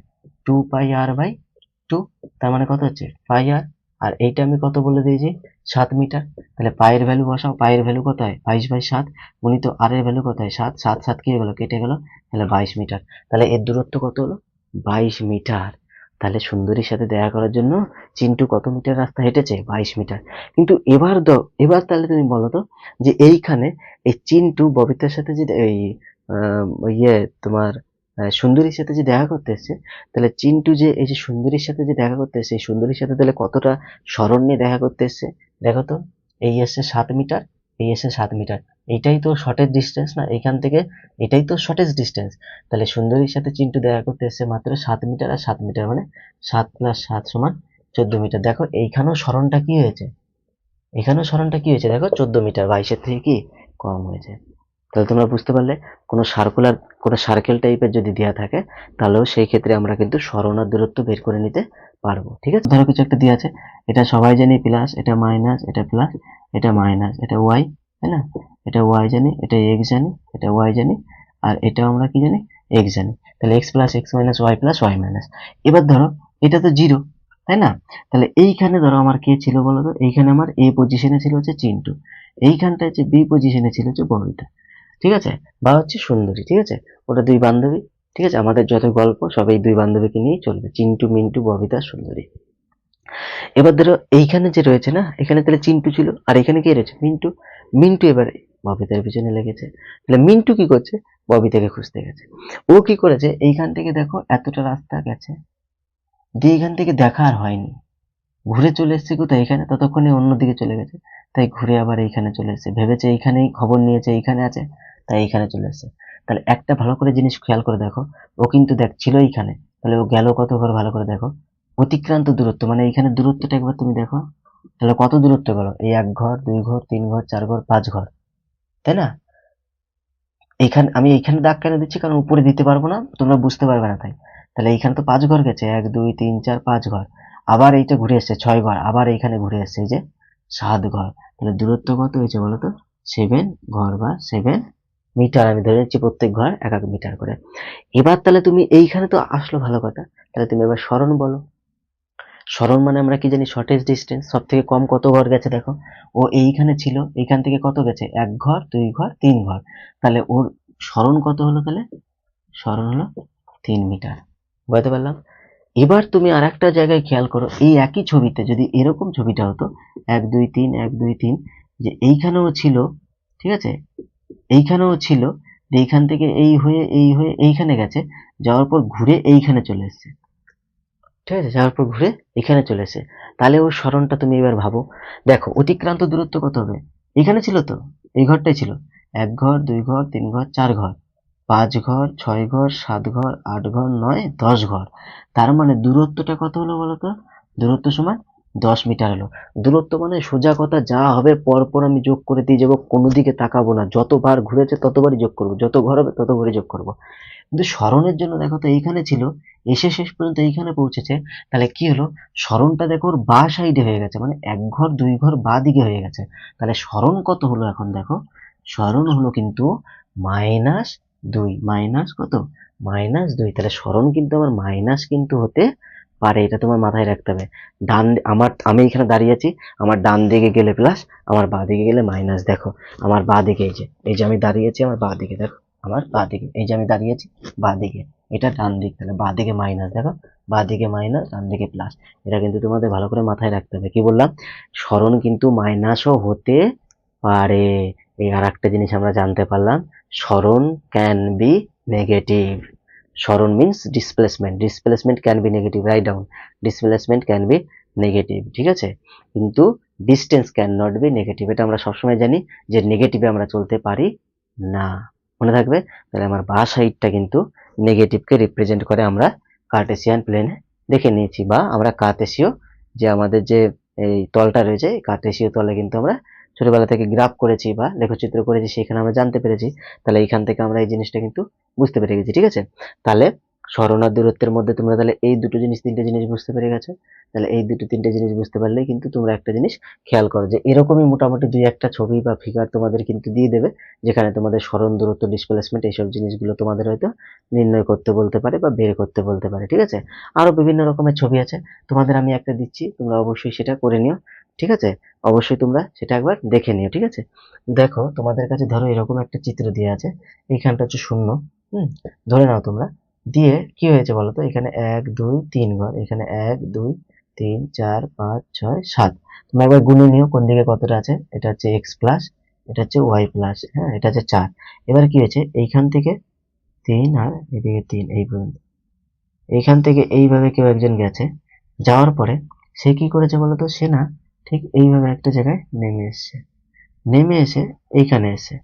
[SPEAKER 1] 2πr/2, তার মানে কত হচ্ছে πr। আর এইটা আমি কত বলে দিয়েছি, 7 মিটার। তাহলে পায়ের ভ্যালু বসাও, পায়ের ভ্যালু কত হয়, 22/7, গুণিত আর এর ভ্যালু কত হয়, 7, 7 7 কি হয়ে গেল, কেটে গেল, তাহলে 22 মিটার। তাহলে এর দূরত্ব কত হলো, 22 মিটার। তাহলে সুন্দরীর সাথে দেখা করার জন্য চিন্টু কত মিটার রাস্তা হেঁটেছে, 22 মিটার। কিন্তু এবার তাহলে তুমি বলো তো, যে এইখানে এই চিন্টু ববিতার সাথে যে এই ইয়ে তোমার সুন্দরীর সাথে যে দেখা করতে এসছে, তাহলে চিন্টু যে এই যে সুন্দরীর সাথে যে দেখা করতে এসছে, এই সুন্দরীর সাথে তাহলে কতটা সরণ নিয়ে দেখা করতে এসছে, দেখো তো। এই এসছে 7 মিটার, এই এসছে 7 মিটার, এইটাই তো শর্টেজ ডিস্টেন্স না এইখান থেকে, এটাই তো শর্টেজ ডিস্টেন্স। তাহলে সুন্দরীর সাথে চিন্টু দেখা করতে এসছে মাত্র 7 মিটার, আর 7 মিটার মানে 7+7 = 14 মিটার। দেখো এইখানেও সরণটা কি হয়েছে, দেখো 14 মিটার, 22-এর থেকে কি কম হয়েছে। তাহলে তোমরা বুঝতে পারলে, কোনো সার্কেল টাইপের যদি দেওয়া থাকে, তাহলেও সেই ক্ষেত্রে আমরা কিন্তু সরণ আর দূরত্ব বের করে নিতে পারবো, ঠিক আছে। ধরো কিছু একটা দেওয়া আছে, এটা সবাই জানি প্লাস, এটা মাইনাস, এটা প্লাস, এটা মাইনাস, এটা ওয়াই, তাই না। এটা ওয়াই জানি, এটা এক্স জানি, এটা ওয়াই জানি, আর এটাও আমরা কি জানি, এক্স জানি। তাহলে x+x−y+y-। এবার ধরো এটা তো 0, তাই না। তাহলে এইখানে ধরো আমার কে ছিল বলো তো, এইখানে আমার এ পজিশনে ছিল হচ্ছে চিন্টু, এইখানটা হচ্ছে বি পজিশনে ছিল হচ্ছে ববিতা, ঠিক আছে, বা হচ্ছে সুন্দরী, ঠিক আছে। ওটা দুই বান্ধবী, ঠিক আছে। আমাদের যত গল্প সব এই দুই বান্ধবীকে নিয়েই চলবে, চিন্টু, মিন্টু, ববিতা, সুন্দরী। এবার ধরো এইখানে যে রয়েছে না, এখানে তাহলে চিন্টু ছিল, আর এখানে কে রয়েছে, মিন্টু। মিন্টু এবার ববিতার পিছনে লেগেছে। তাহলে মিন্টু কি করছে, ববিতাকে খুঁজতে গেছে। ও কি করেছে, এইখান থেকে দেখো এতটা রাস্তা গেছে, দিয়ে এখান থেকে দেখা আর হয়নি, ঘুরে চলে এসেছে কোথায়, এখানে, ততক্ষণে অন্যদিকে চলে গেছে। তাই ঘুরে আবার এইখানে চলে এসেছে, ভেবেছে এইখানেই খবর নিয়েছে এইখানে আছে, তাই এইখানে চলে এসেছে। তাহলে একটা ভালো করে জিনিস খেয়াল করে দেখো, ও কিন্তু ছিল এইখানে, তাহলে ও গেল কত ঘর, ভালো করে দেখো, অতিক্রান্ত দূরত্ব, মানে এইখানে দূরত্বটা একবার তুমি দেখো, তাহলে কত দূরত্ব গেল, এই 1 ঘর, 2 ঘর, 3 ঘর, 4 ঘর, 5 ঘর, তাই না। এইখানে আমি এইখানে দাগ কেন দিচ্ছি, কারণ উপরে দিতে পারবো না, তোমরা বুঝতে পারবে না তাই। তাহলে এইখানে তো 5 ঘর গেছে, 1 2 3 4 5 ঘর। আবার এইটা ঘুরে এসছে 6 ঘর, আবার এইখানে ঘুরে এসছে এই যে 7 ঘর। তাহলে দূরত্ব কত হয়েছে বলো তো? 7 ঘর বা 7 মিটার আমি ধরে নিচ্ছি, প্রত্যেক ঘর 1 মিটার করে। এবার তাহলে তুমি এইখানে তো আসলো ভালো কথা, তাহলে তুমি এবার সরণ বলো। সরণ মানে আমরা কি জানি? Shortage distance. সব থেকে কম কত ঘর গেছে দেখো, ও এইখানে ছিল, এইখান থেকে কত গেছে? 1 ঘর, 2 ঘর, 3 ঘর। তাহলে ওর সরণ কত হলো তাহলে? সরণ হলো 3 মিটার। বুঝতে পারলাম? এবার তুমি আর একটা জায়গায় খেয়াল করো, এই একই ছবিতে যদি এরকম ছবিটা হতো, 1 2 3 1 2 3, যে এইখানেও ছিল, ঠিক আছে, এইখানেও ছিল, যে এইখান থেকে এই হয়ে এইখানে গেছে, যাওয়ার পর ঘুরে এইখানে চলে এসেছে, ঠিক আছে, যাওয়ার পর ঘুরে এখানে চলে এসেছে। তাহলে ওর সরণটা তুমি এবার ভাবো। দেখো অতিক্রান্ত দূরত্ব কত হবে? এখানে ছিল তো, এই ঘরটাই ছিল, 1 ঘর 2 ঘর 3 ঘর 4 ঘর, 5 ঘর 6 ঘর 7 ঘর 8 ঘর 9 10 ঘর। তার মানে দূরত্বটা কত হলো বলতো? দূরত্ব সমান 10 মিটার হলো। দূরত্ব মানে সোজা কথা, যা হবে পরপর আমি যোগ করে দিয়ে যাবো, কোনো দিকে তাকাবো না, যতবার ঘুরেছে ততবারই যোগ করবো, যত ঘর হবে ততবারই যোগ করবো। কিন্তু সরণের জন্য দেখো তো এইখানে ছিল, এসে শেষ পর্যন্ত এইখানে পৌঁছেছে। তাহলে কি হলো? সরণটা দেখো ওর বা সাইডে হয়ে গেছে, মানে 1 ঘর 2 ঘর বা দিকে হয়ে গেছে। তাহলে সরণ কত হলো এখন দেখো? সরণ হলো কিন্তু -2, মাইনাস কত? -2। তাহলে সরণ কিন্তু আমার মাইনাস কিন্তু হতে পারে, এটা তোমার মাথায় রাখতে হবে। আমি এখানে দাঁড়িয়ে আছি, আমার ডান দিকে গেলে প্লাস, আমার বাঁ দিকে গেলে মাইনাস। দেখো আমার বাঁ দিকে, এই যে আমি দাঁড়িয়ে আছি, আমার বাঁ দিকে দেখো, আমার বাঁ দিকে, এই যে আমি দাঁড়িয়ে আছি বাঁ দিকে, এটা ডান দিক, তাহলে বাঁ দিকে মাইনাস, দেখো বাঁ দিকে মাইনাস ডান দিকে প্লাস। এটা কিন্তু তোমাদের ভালো করে মাথায় রাখতে হবে। কি বললাম? সরণ কিন্তু মাইনাসও হতে পারে। এই আর একটা জিনিস আমরা জানতে পারলাম, সরণ ক্যান বি নেগেটিভ। সরণ means displacement, displacement can be negative, right down, displacement can be negative, ঠিক আছে, কিন্তু distance cannot be negative. এটা আমরা সবসময় জানি যে নেগেটিভে আমরা চলতে পারি না, মনে থাকবে। তাহলে আমার বাঁ সাইডটা কিন্তু নেগেটিভকে রিপ্রেজেন্ট করে, আমরা কার্টেসিয়ান প্লেনে দেখে নিয়েছি, বা আমরা কার্টেসীয় যে আমাদের যে এই তলটা রয়েছে, কার্টেসীয় তলে কিন্তু আমরা ছোটবেলা থেকে গ্রাফ করেছি বা লেখচিত্র করেছি, সেখানে আমরা জানতে পেরেছি। তাহলে এইখান থেকে আমরা এই জিনিসটা কিন্তু বুঝতে পেরে গেছি, ঠিক আছে। তাহলে সরণ আর দূরত্বের মধ্যে তোমরা তাহলে এই দুটো জিনিস, তিনটে জিনিস বুঝতে পেরে গেছো। তাহলে এই দুটো তিনটে জিনিস বুঝতে পারলেই কিন্তু তোমরা একটা জিনিস খেয়াল করো, যে এরকমই মোটামুটি দুই একটা ছবি বা ফিগার তোমাদের কিন্তু দিয়ে দেবে, যেখানে তোমাদের সরণ, দূরত্ব, ডিসপ্লেসমেন্ট এইসব জিনিসগুলো তোমাদের হয়তো নির্ণয় করতে বলতে পারে বা বের করতে বলতে পারে, ঠিক আছে। আরো বিভিন্ন রকমের ছবি আছে, তোমাদের আমি একটা দিচ্ছি, তোমরা অবশ্যই সেটা করে নিও, ঠিক আছে। অবশ্যই তোমরা সেটা একবার দেখে নিও, ঠিক আছে। দেখো তোমাদের কাছে ধরো এরকম একটা চিত্র দিয়ে আছে, এইখানটা হচ্ছে শূন্য, ধরে নাও তোমরা। দিয়ে কি হয়েছে বলো তো? এখানে 1 2 3 ঘর, এখানে 1 2 3 4 5 6 7। তোমরা একবার গুনে নিও কোন দিকে কতটা আছে। এটা হচ্ছে x প্লাস, এটা হচ্ছে y প্লাস, হ্যাঁ, এটা হচ্ছে 4। এবার কি হয়েছে? এইখান থেকে 3 আর এদিকে 3, এই পর্যন্ত। এইখান থেকে এইভাবে কেউ একজন গেছে, যাওয়ার পরে সে কি করেছে বলতো? সে না ঠিক এইভাবে একটা জায়গায় নেমে এসছে, নেমে এসে এইখানে এসে,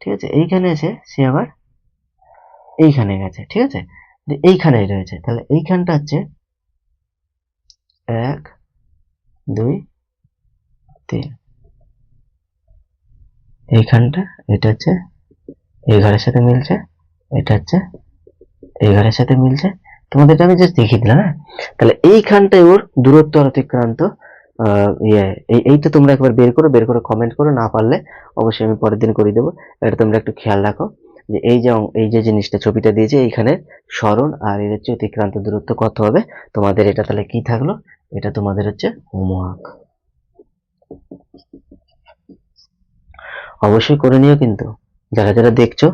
[SPEAKER 1] ঠিক আছে, এইখানে এসে সে আবার এইখানে গেছে, ঠিক আছে, এইখানেই রয়েছে। তাহলে এইখানটা হচ্ছে 1 2 3, এইখানটা, এটা হচ্ছে এই ঘরের সাথে মিলছে, এটা হচ্ছে এই ঘরের সাথে মিলছে। তোমাদের আমি জাস্ট দেখিয়ে দিলাম, হ্যাঁ। তাহলে এইখানটায় ওর দূরত্ব আর অতিক্রান্ত এইটা তোমরা একবার বের করো, বের করে কমেন্ট করো, না পারলে অবশ্যই আমি পরের দিন করে দেবো। এটা তোমরা একটু খেয়াল রাখো, যে এই যে জিনিসটা ছবিটা দিয়েছে, এইখানে সরণ আর এর হচ্ছে অতিক্রান্ত দূরত্ব কত হবে। তোমাদের এটা তাহলে কি থাকলো? এটা তোমাদের হচ্ছে হোমওয়ার্ক, অবশ্যই করে নিও কিন্তু। যারা যারা দেখছো,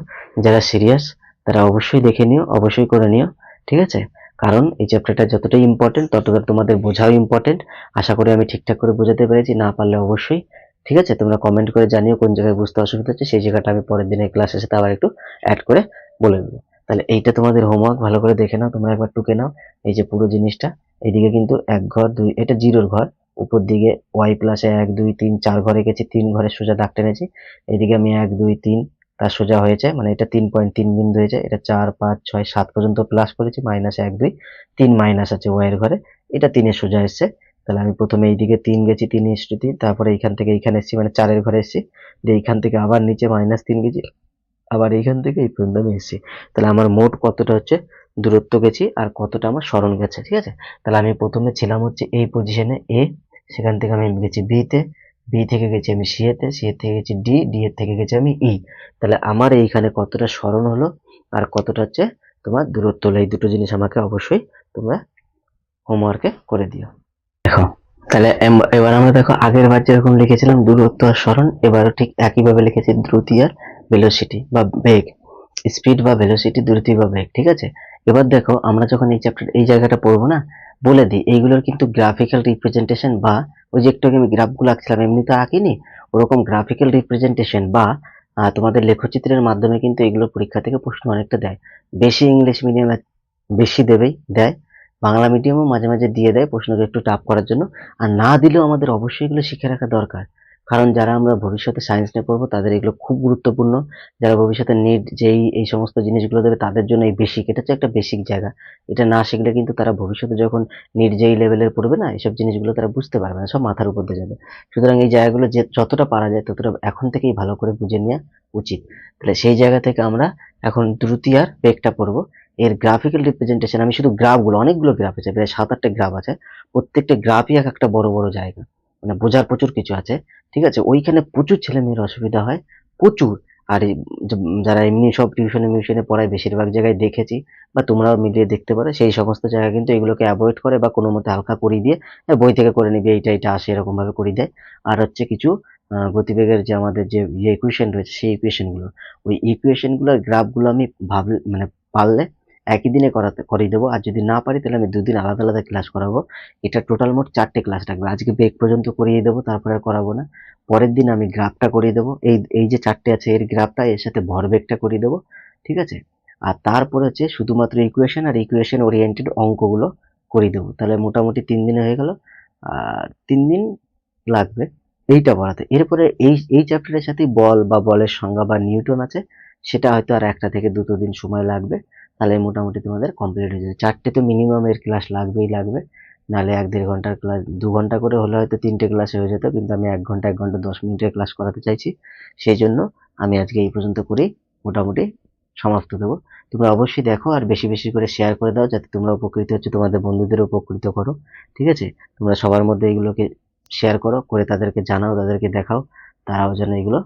[SPEAKER 1] যারা সিরিয়াস, তারা অবশ্যই দেখে নিও, অবশ্যই করে নিও, ঠিক আছে। কারণ এই চ্যাপ্টারটা যতটাই ইম্পর্টেন্ট, ততটা তোমাদের বোঝাও ইম্পর্টেন্ট। আশা করি আমি ঠিকঠাক করে বোঝাতে পেরেছি, না পারলে অবশ্যই, ঠিক আছে, তোমরা কমেন্ট করে জানিও কোন জায়গায় বুঝতে অসুবিধা হচ্ছে, সেই জায়গাটা আমি পরের দিনের ক্লাসের সাথে আবার একটু অ্যাড করে বলে দেবো। তাহলে এইটা তোমাদের হোমওয়ার্ক, ভালো করে দেখে নাও, তোমরা একবার টুকে নাও এই যে পুরো জিনিসটা। এইদিকে কিন্তু 1 ঘর 2, এটা জিরোর ঘর, উপর দিকে y প্লাসে 1 2 3 4 ঘর এঁকেছি, 3 ঘরের সোজা দাগ টেনেছি। এদিকে আমি 1 2 3, তার সোজা হয়েছে, মানে এটা 3.3 বিন্দু হয়েছে, এটা 4 5 6 7 পর্যন্ত প্লাস করেছি, মাইনাস 1 2 3 মাইনাস আছে y এর ঘরে, এটা 3 এর সোজা এসছে। তাহলে আমি প্রথমে এইদিকে 3 গেছি, 3:3, তারপরে এইখান থেকে এইখানে এসেছি, মানে 4 এর ঘরে এসেছি, দিয়ে এইখান থেকে আবার নিচে -3 গেছি, আবার এইখান থেকে এই পর্যন্ত আমি এসেছি। তাহলে আমার মোট কতটা হচ্ছে দূরত্ব গেছি আর কতটা আমার সরণ গেছে, ঠিক আছে। তাহলে আমি প্রথমে ছিলাম হচ্ছে এই পজিশনে এ, সেখান থেকে আমি গেছি বি তে, বি থেকে গেছি আমি সি এতে, সি এর থেকে গেছি ডি, ডি এর থেকে গেছি আমি ই। তাহলে আমার এইখানে কতটা সরণ হলো আর কতটা হচ্ছে তোমার দূরত্ব হলো, এই দুটো জিনিস আমাকে অবশ্যই তোমরা হোমওয়ার্কে করে দিও। দেখো, তাহলে এবার আমরা দেখো আগের বার যেরকম লিখেছিলাম দূরত্ব আর সরণ, এবারও ঠিক একইভাবে লিখেছি দ্রুতি আর ভেলোসিটি বা বেগ, স্পিড বা ভেলোসিটি, দ্রুতি বা বেগ, ঠিক আছে। এবার দেখো আমরা যখন এই চ্যাপ্টার এই জায়গাটা পড়বো না, বলে দিই এইগুলোর কিন্তু গ্রাফিক্যাল রিপ্রেজেন্টেশন বা ওই যে একটু আগে আমি গ্রাফগুলো আঁকছিলাম এমনি তো আঁকিনি, ওরকম গ্রাফিক্যাল রিপ্রেজেন্টেশন বা তোমাদের লেখচিত্রের মাধ্যমে কিন্তু এগুলো পরীক্ষা থেকে প্রশ্ন অনেকটা দেয়। বেশি ইংলিশ মিডিয়ামে বেশি দেয়, বাংলা মিডিয়ামও মাঝে মাঝে দিয়ে দেয় প্রশ্নকে একটু টাফ করার জন্য। আর না দিলেও আমাদের অবশ্যই এগুলো শিখে রাখা দরকার, কারণ যারা আমরা ভবিষ্যতে সায়েন্স নিয়ে পড়বো তাদের এগুলো খুব গুরুত্বপূর্ণ। যারা ভবিষ্যতে নিট যেই এই সমস্ত জিনিসগুলো দেবে তাদের জন্য এই বেসিক, এটা হচ্ছে একটা বেসিক জায়গা। এটা না শিখলে কিন্তু তারা ভবিষ্যতে যখন নিট যেই লেভেলের পড়বে না, এইসব জিনিসগুলো তারা বুঝতে পারবে না, সব মাথার উপর দিয়ে যাবে। সুতরাং এই জায়গাগুলো যে যতটা পারা যায় ততটা এখন থেকেই ভালো করে বুঝে নেওয়া উচিত। তাহলে সেই জায়গা থেকে আমরা এখন দ্রুতি আর বেগটা পড়বো। এর গ্রাফিক্যাল রিপ্রেজেন্টেশন, আমি শুধু গ্রাফগুলো, অনেকগুলো গ্রাফ আছে, প্রায় 7-8টা গ্রাফ আছে, প্রত্যেকটা গ্রাফই এক একটা বড় বড় জায়গা, মানে বোঝার প্রচুর কিছু আছে, ঠিক আছে। ওইখানে প্রচুর ছেলে মেয়ের অসুবিধা হয়, প্রচুর। আর যারা এমনি সব টিউশনে মিউশনে পড়ায় বেশিরভাগ জায়গায় দেখেছি, বা তোমরাও মিলিয়ে দেখতে পারো, সেই সমস্ত জায়গা কিন্তু এগুলোকে অ্যাভয়েড করে বা কোনো মতে হালকা করিয়ে দিয়ে বই থেকে করে নিবি এইটা এটা আসে এরকম ভাবে করিয়ে দেয়। আর হচ্ছে কিছু গতিবেগের যে আমাদের যে ইকুয়েশন রয়েছে সেই ইকুয়েশন গুলো, ওই ইকুয়েশন গুলোর গ্রাফগুলো আমি ভাবলে মানে পারলে একই দিনে করিয়ে দেবো, আর যদি না পারি তাহলে আমি দুদিন আলাদা আলাদা ক্লাস করাবো। এটা টোটাল মোট 4টে ক্লাস থাকবে। আজকে বেগ পর্যন্ত করিয়ে দেবো, তারপরে আর করাবো না। পরের দিন আমি গ্রাফটা করিয়ে দেবো, এই এই যে 4টে আছে এর গ্রাফটা, এর সাথে ভরবেগটা করিয়ে দেবো, ঠিক আছে। আর তারপরে হচ্ছে শুধুমাত্র ইকুয়েশন আর ইকুয়েশন ওরিয়েন্টেড অঙ্কগুলো করিয়ে দেবো। তাহলে মোটামুটি 3 দিনে হয়ে গেল, আর 3 দিন লাগবে এইটা পড়াতে। এরপরে এই চ্যাপ্টারের সাথে বল বা বলের সংজ্ঞা বা নিউটন আছে, সেটা হয়তো আর 1 থেকে 2 দিন সময় লাগবে। তাহলে মোটামুটি তোমাদের কমপ্লিট হয়ে যাবে। 4টে তো মিনিমাম এর ক্লাস লাগবে, নাহলে 1-1.5 ঘন্টার ক্লাস, 2 ঘন্টা করে হলে হয়তো 3টে ক্লাসে হয়ে যেত, কিন্তু আমি 1 ঘন্টা 1 ঘন্টা 10 মিনিটের ক্লাস করাতে চাইছি। সেই জন্য আমি আজকে এই পর্যন্ত করেই মোটামুটি সমাপ্ত দেবো। তোমরা অবশ্যই দেখো আর বেশি বেশি করে শেয়ার করে দাও, যাতে তোমরা উপকৃত হচ্ছে, তোমাদের বন্ধুদেরও উপকৃত করো, ঠিক আছে। তোমরা সবার মধ্যে এগুলোকে শেয়ার করো, করে তাদেরকে জানাও, তাদেরকে দেখাও, তারাও যেন এগুলো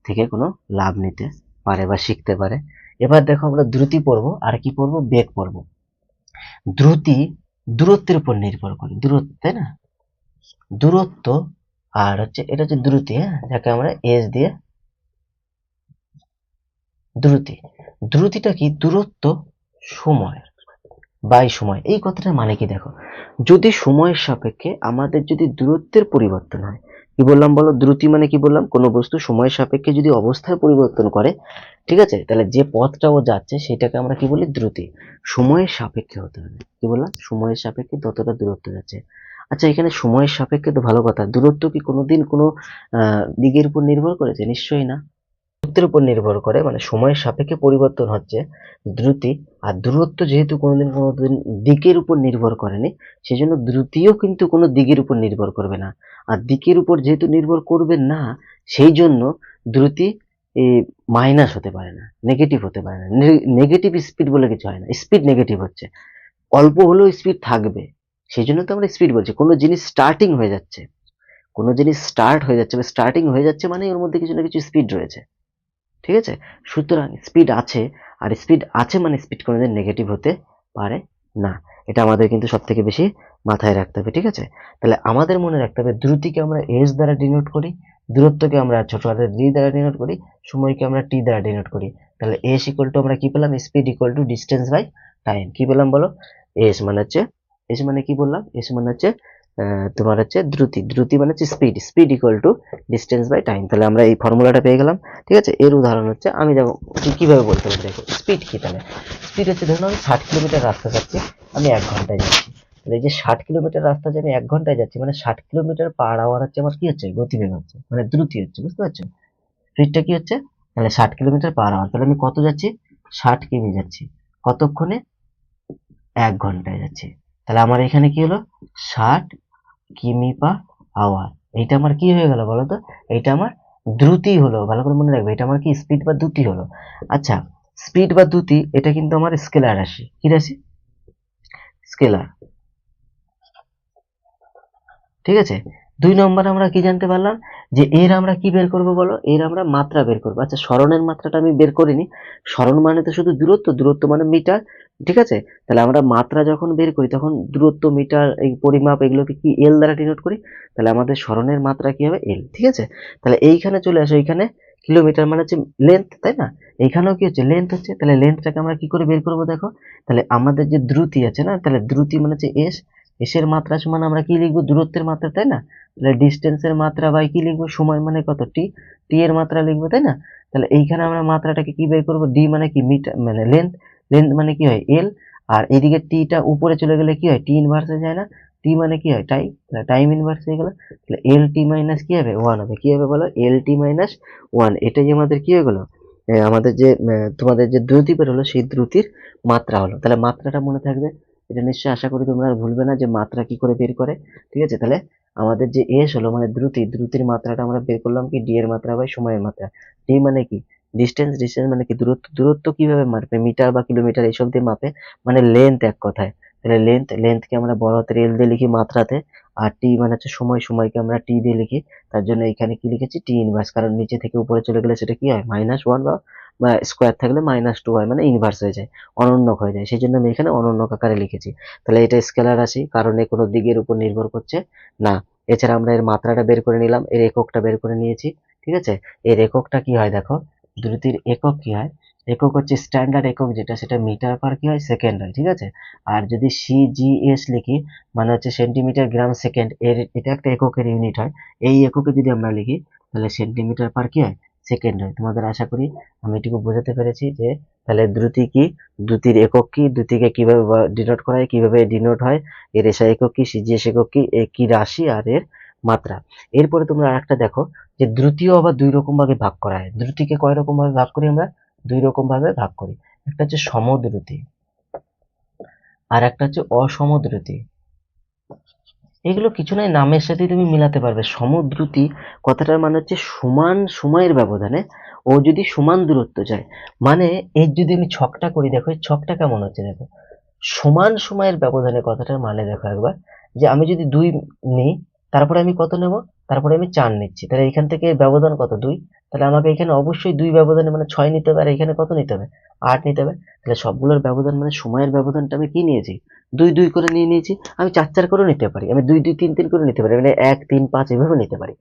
[SPEAKER 1] থেকে কোনো লাভ নিতে পারে বা শিখতে পারে। এবার দেখো আমরা দ্রুতি পড়বো আর কি পড়বো, বেগ পড়বো। দ্রুতি দূরত্বের উপর নির্ভর করে, দূরত্ব তাই না, দূরত্ব আর হচ্ছে এটা হচ্ছে দ্রুতি, হ্যাঁ, যাকে আমরা এস দিয়ে দ্রুতি। দ্রুতিটা কি, দূরত্ব সময় বাই সময়। এই কথাটার মানে কি দেখো, যদি সময়ের সাপেক্ষে আমাদের যদি দূরত্বের পরিবর্তন হয়, কি বললাম বলো, দ্রুতি মানে কি বললাম, কোনো বস্তু সময়ের সাপেক্ষে যদি অবস্থার পরিবর্তন করে, ঠিক আছে, তাহলে যে পথটা ও যাচ্ছে সেটাকে আমরা কি বলি, দ্রুতি। সময়ের সাপেক্ষে হতে হবে, কি বললাম, সময়ের সাপেক্ষে ততটা দূরত্ব যাচ্ছে। আচ্ছা, এখানে সময়ের সাপেক্ষে তো ভালো কথা, দূরত্ব কি কোনোদিন কোনো দিকের উপর নির্ভর করেছে? নিশ্চয়ই না। দূরত্বের উপর নির্ভর করে, মানে সময়ের সাপেক্ষে পরিবর্তন হচ্ছে দ্রুতি। আর দূরত্ব যেহেতু কোনোদিন দিকের উপর নির্ভর করেনি, সেজন্য দ্রুতিও কিন্তু কোনো দিকের উপর নির্ভর করবে না। আর দিকের উপর যেহেতু নির্ভর করবে না, সেই জন্য দ্রুতি মাইনাস হতে পারে না, নেগেটিভ হতে পারে না। নেগেটিভ স্পিড বলে কিছু হয় না, স্পিড নেগেটিভ হচ্ছে, অল্প হলেও স্পিড থাকবে। সেই জন্য তো আমরা স্পিড বলছি। কোনো জিনিস স্টার্টিং হয়ে যাচ্ছে, কোনো জিনিস স্টার্ট হয়ে যাচ্ছে বা স্টার্টিং হয়ে যাচ্ছে মানে ওর মধ্যে কিছু না কিছু স্পিড রয়েছে, ঠিক আছে। সুতরাং স্পিড আছে, আর স্পিড আছে মানে স্পিড কোনোদিন নেগেটিভ হতে পারে না। এটা আমাদের কিন্তু সব থেকে বেশি মাথায় রাখতে হবে, ঠিক আছে। তাহলে আমাদের মনে রাখতে হবে দ্রুতিকে আমরা এস দ্বারা ডিনোট করি, দূরত্বকে আমরা ছোট হাতের ডি দ্বারা ডিনোট করি, সময়কে আমরা টি দ্বারা ডিনোট করি। তাহলে এস ইকুয়াল টু আমরা কি পেলাম, speed equal to distance by time. কি পেলাম বলো, এস মানে হচ্ছে, এস মানে কি বললাম, এস মানে হচ্ছে তোমার হচ্ছে দ্রুতি, দ্রুতি মানে হচ্ছে speed, speed equal to distance by time. তাহলে আমরা এই ফর্মুলাটা পেয়ে গেলাম, ঠিক আছে। এর উদাহরণ হচ্ছে আমি যেমন কিভাবে বলতে পারি, দেখো স্পিড কি, তাহলে স্পিড হচ্ছে ধরুন আমি 60 কিলোমিটার রাস্তা যাচ্ছি, আমি 1 ঘন্টায় যাচ্ছি। তাহলে এই যে 60 কিলোমিটার রাস্তা যে আমি 1 ঘন্টায় যাচ্ছি, মানে 60 কিলোমিটার পার আওয়ার হচ্ছে আমার কি হচ্ছে, গতিবেগ হচ্ছে, মানে দ্রুতি হচ্ছে, বুঝতে পারছো। স্পিডটা কি হচ্ছে, তাহলে 60 কিলোমিটার পার আওয়ার, তাহলে আমি কত যাচ্ছি, 60 কিমি যাচ্ছি, কতক্ষণে, 1 ঘন্টায় যাচ্ছি। তাহলে আমার এখানে কি হলো, 60 কিমি পার আওয়ার। এইটা আমার কি হয়ে গেল বলতো, এইটা আমার দ্রুতি হলো, ভালো করে মনে রাখবে, এটা আমার কি স্পিড বা দ্রুতি হলো। আচ্ছা, স্পিড বা দ্রুতি এটা কিন্তু আমার স্কেলার রাশি। কি রাশি? স্কেলার। ঠিক আছে। 2 নম্বর আমরা কি জানতে পারলাম, যে এর আমরা কি বের করব বলো, এর আমরা মাত্রা বের করবো। আচ্ছা, সরণের মাত্রাটা আমি বের করিনি, সরণ মানে তো শুধু দূরত্ব, দূরত্ব মানে মিটার। ঠিক আছে, তাহলে আমরা মাত্রা যখন বের করি তখন দূরত্ব, মিটার, এই পরিমাপ এগুলোকে কি এল দ্বারা ডিনোট করি। তাহলে আমাদের সরণের মাত্রা কি হবে? এল। ঠিক আছে, তাহলে এইখানে চলে আসো, এইখানে কিলোমিটার মানে হচ্ছে লেন্থ, তাই না? এইখানেও কি হচ্ছে? লেন্থ হচ্ছে। তাহলে লেন্থটাকে আমরা কি করে বের করবো দেখো, তাহলে আমাদের যে দ্রুতি আছে না, তাহলে দ্রুতি মানে হচ্ছে এস, এসের মাত্রা সমান আমরা কি লিখবো? দূরত্বের মাত্রা, তাই না? তাহলে ডিস্টেন্সের মাত্রা বাই কি লিখবো? সময় মানে কত? টি। টি এর মাত্রা লিখবো, তাই না? তাহলে এইখানে আমরা মাত্রাটাকে কি বের করবো? ডি মানে কি? মিটার মানে লেন্থ, লেন্থ মানে কি হয়? এল। আর এদিকে টিটা উপরে চলে গেলে কি হয়? টি ইনভার্সে যায় না? টি মানে কি হয়? টাইম। তাহলে টাইম ইনভার্স হয়ে গেল। তাহলে এল টি মাইনাস কি হবে? 1 হবে। কি হবে বলো? এল টি মাইনাস 1। এটাই আমাদের কি হয়ে গেল? আমাদের যে তোমাদের যে দ্রুতি বের হলো সেই দ্রুতির মাত্রা হলো। তাহলে মাত্রাটা মনে থাকবে, এটা নিশ্চয়ই আশা করি তোমরা আর ভুলবে না যে মাত্রা কি করে বের করে। ঠিক আছে, তাহলে আমাদের যে এস হলো মানে দ্রুতি, দ্রুতির মাত্রাটা আমরা বের করলাম কি? ডি এর মাত্রা বাই সময়ের মাত্রা। ডি মানে কি? ডিস্টেন্স, ডিস্টেন্স মানে কি? দূরত্ব, দূরত্ব কিভাবে মাপে? মিটার বা কিলোমিটার এইসব দিয়ে মাপে, মানে লেন্থ এক কথায়। তাহলে লেন্থ, লেন্থকে আমরা বড় হাতের এল দিয়ে লিখি মাত্রাতে, আর টি মানে হচ্ছে সময়, সময়কে আমরা টি দিয়ে লিখি। তার জন্য এখানে কি লিখেছি? টি ইনভার্স, কারণ নিচে থেকে উপরে চলে গেলে সেটা কি হয়? -1, বা স্কোয়ার থাকলে -2 হয়, মানে ইনভার্স হয়ে যায়, অনন্যক হয়ে যায়। সেই জন্য আমি এখানে অনন্যক আকারে লিখেছি। তাহলে এটা স্কেলার রাশি, কারণ এ কোনো দিকের উপর নির্ভর করছে না। এছাড়া আমরা এর মাত্রাটা বের করে নিলাম, এর এককটা বের করে নিয়েছি। ঠিক আছে, এর এককটা কি হয় দেখো, দ্রুতির একক কি হয়? একক হচ্ছে স্ট্যান্ডার্ড একক যেটা, সেটা মিটার পার কি হয়? সেকেন্ড হয়। ঠিক আছে, আর যদি সিজিএস লিখি মানে হচ্ছে সেন্টিমিটার গ্রাম সেকেন্ড, এর এটা একটা এককের ইউনিট হয়। এই এককে যদি আমরা লিখি তাহলে সেন্টিমিটার পার কি হয়? সেকেন্ড হয়। তোমাদের আশা করি আমি এটুকু বোঝাতে পেরেছি যে তাহলে দ্রুতি কি, দ্রুতির একক কি, দ্রুতিকে কিভাবে ডিনোট করা হয়, কিভাবে ডিনোট হয়, এর এসআই একক কি, সিজিএস একক কি, এ কি রাশি, আর এর মাত্রা। এরপরে তোমরা আরেকটা দেখো যে দ্রুতিও আবার 2 রকম ভাগে ভাগ করা হয়। দ্রুতিকে কয় রকম ভাবে ভাগ করি আমরা? 2 রকম ভাবে ভাগ করি। একটা হচ্ছে সমদ্রুতি, আর একটা হচ্ছে অসমদ্রুতি। এগুলো কিছু নয়, নামের সাথে তুমি মিলাতে পারবে। সমদ্রুতি কথাটার মানে হচ্ছে সমান সময়ের ব্যবধানে ও যদি সমান দূরত্ব যায়, মানে এর যদি আমি ছকটা করি, দেখো এই ছকটা কেমন হচ্ছে দেখো, সমান সময়ের ব্যবধানে কথাটার মানে দেখো একবার, যে আমি যদি 2 নিই, তারপরে আমি কত নেব? তারপরে আমি 4 নিচ্ছি, তাহলে এখান থেকে ব্যবধান কত? 2। তাহলে আমাকে এখানে অবশ্যই 2 ব্যবধানে মানে 6 নিতে হবে, আর এখানে কত নিতে হবে? 8 নিতে হবে। তাহলে সবগুলোর ব্যবধান মানে সময়ের ব্যবধানটা আমি কি নিয়েছি? 2 2 করে নিয়ে নিয়েছি। আমি 4 4 করেও নিতে পারি, আমি 2 2 3 3 করে নিতে পারি, মানে 1 3 5 এভাবে নিতে পারি।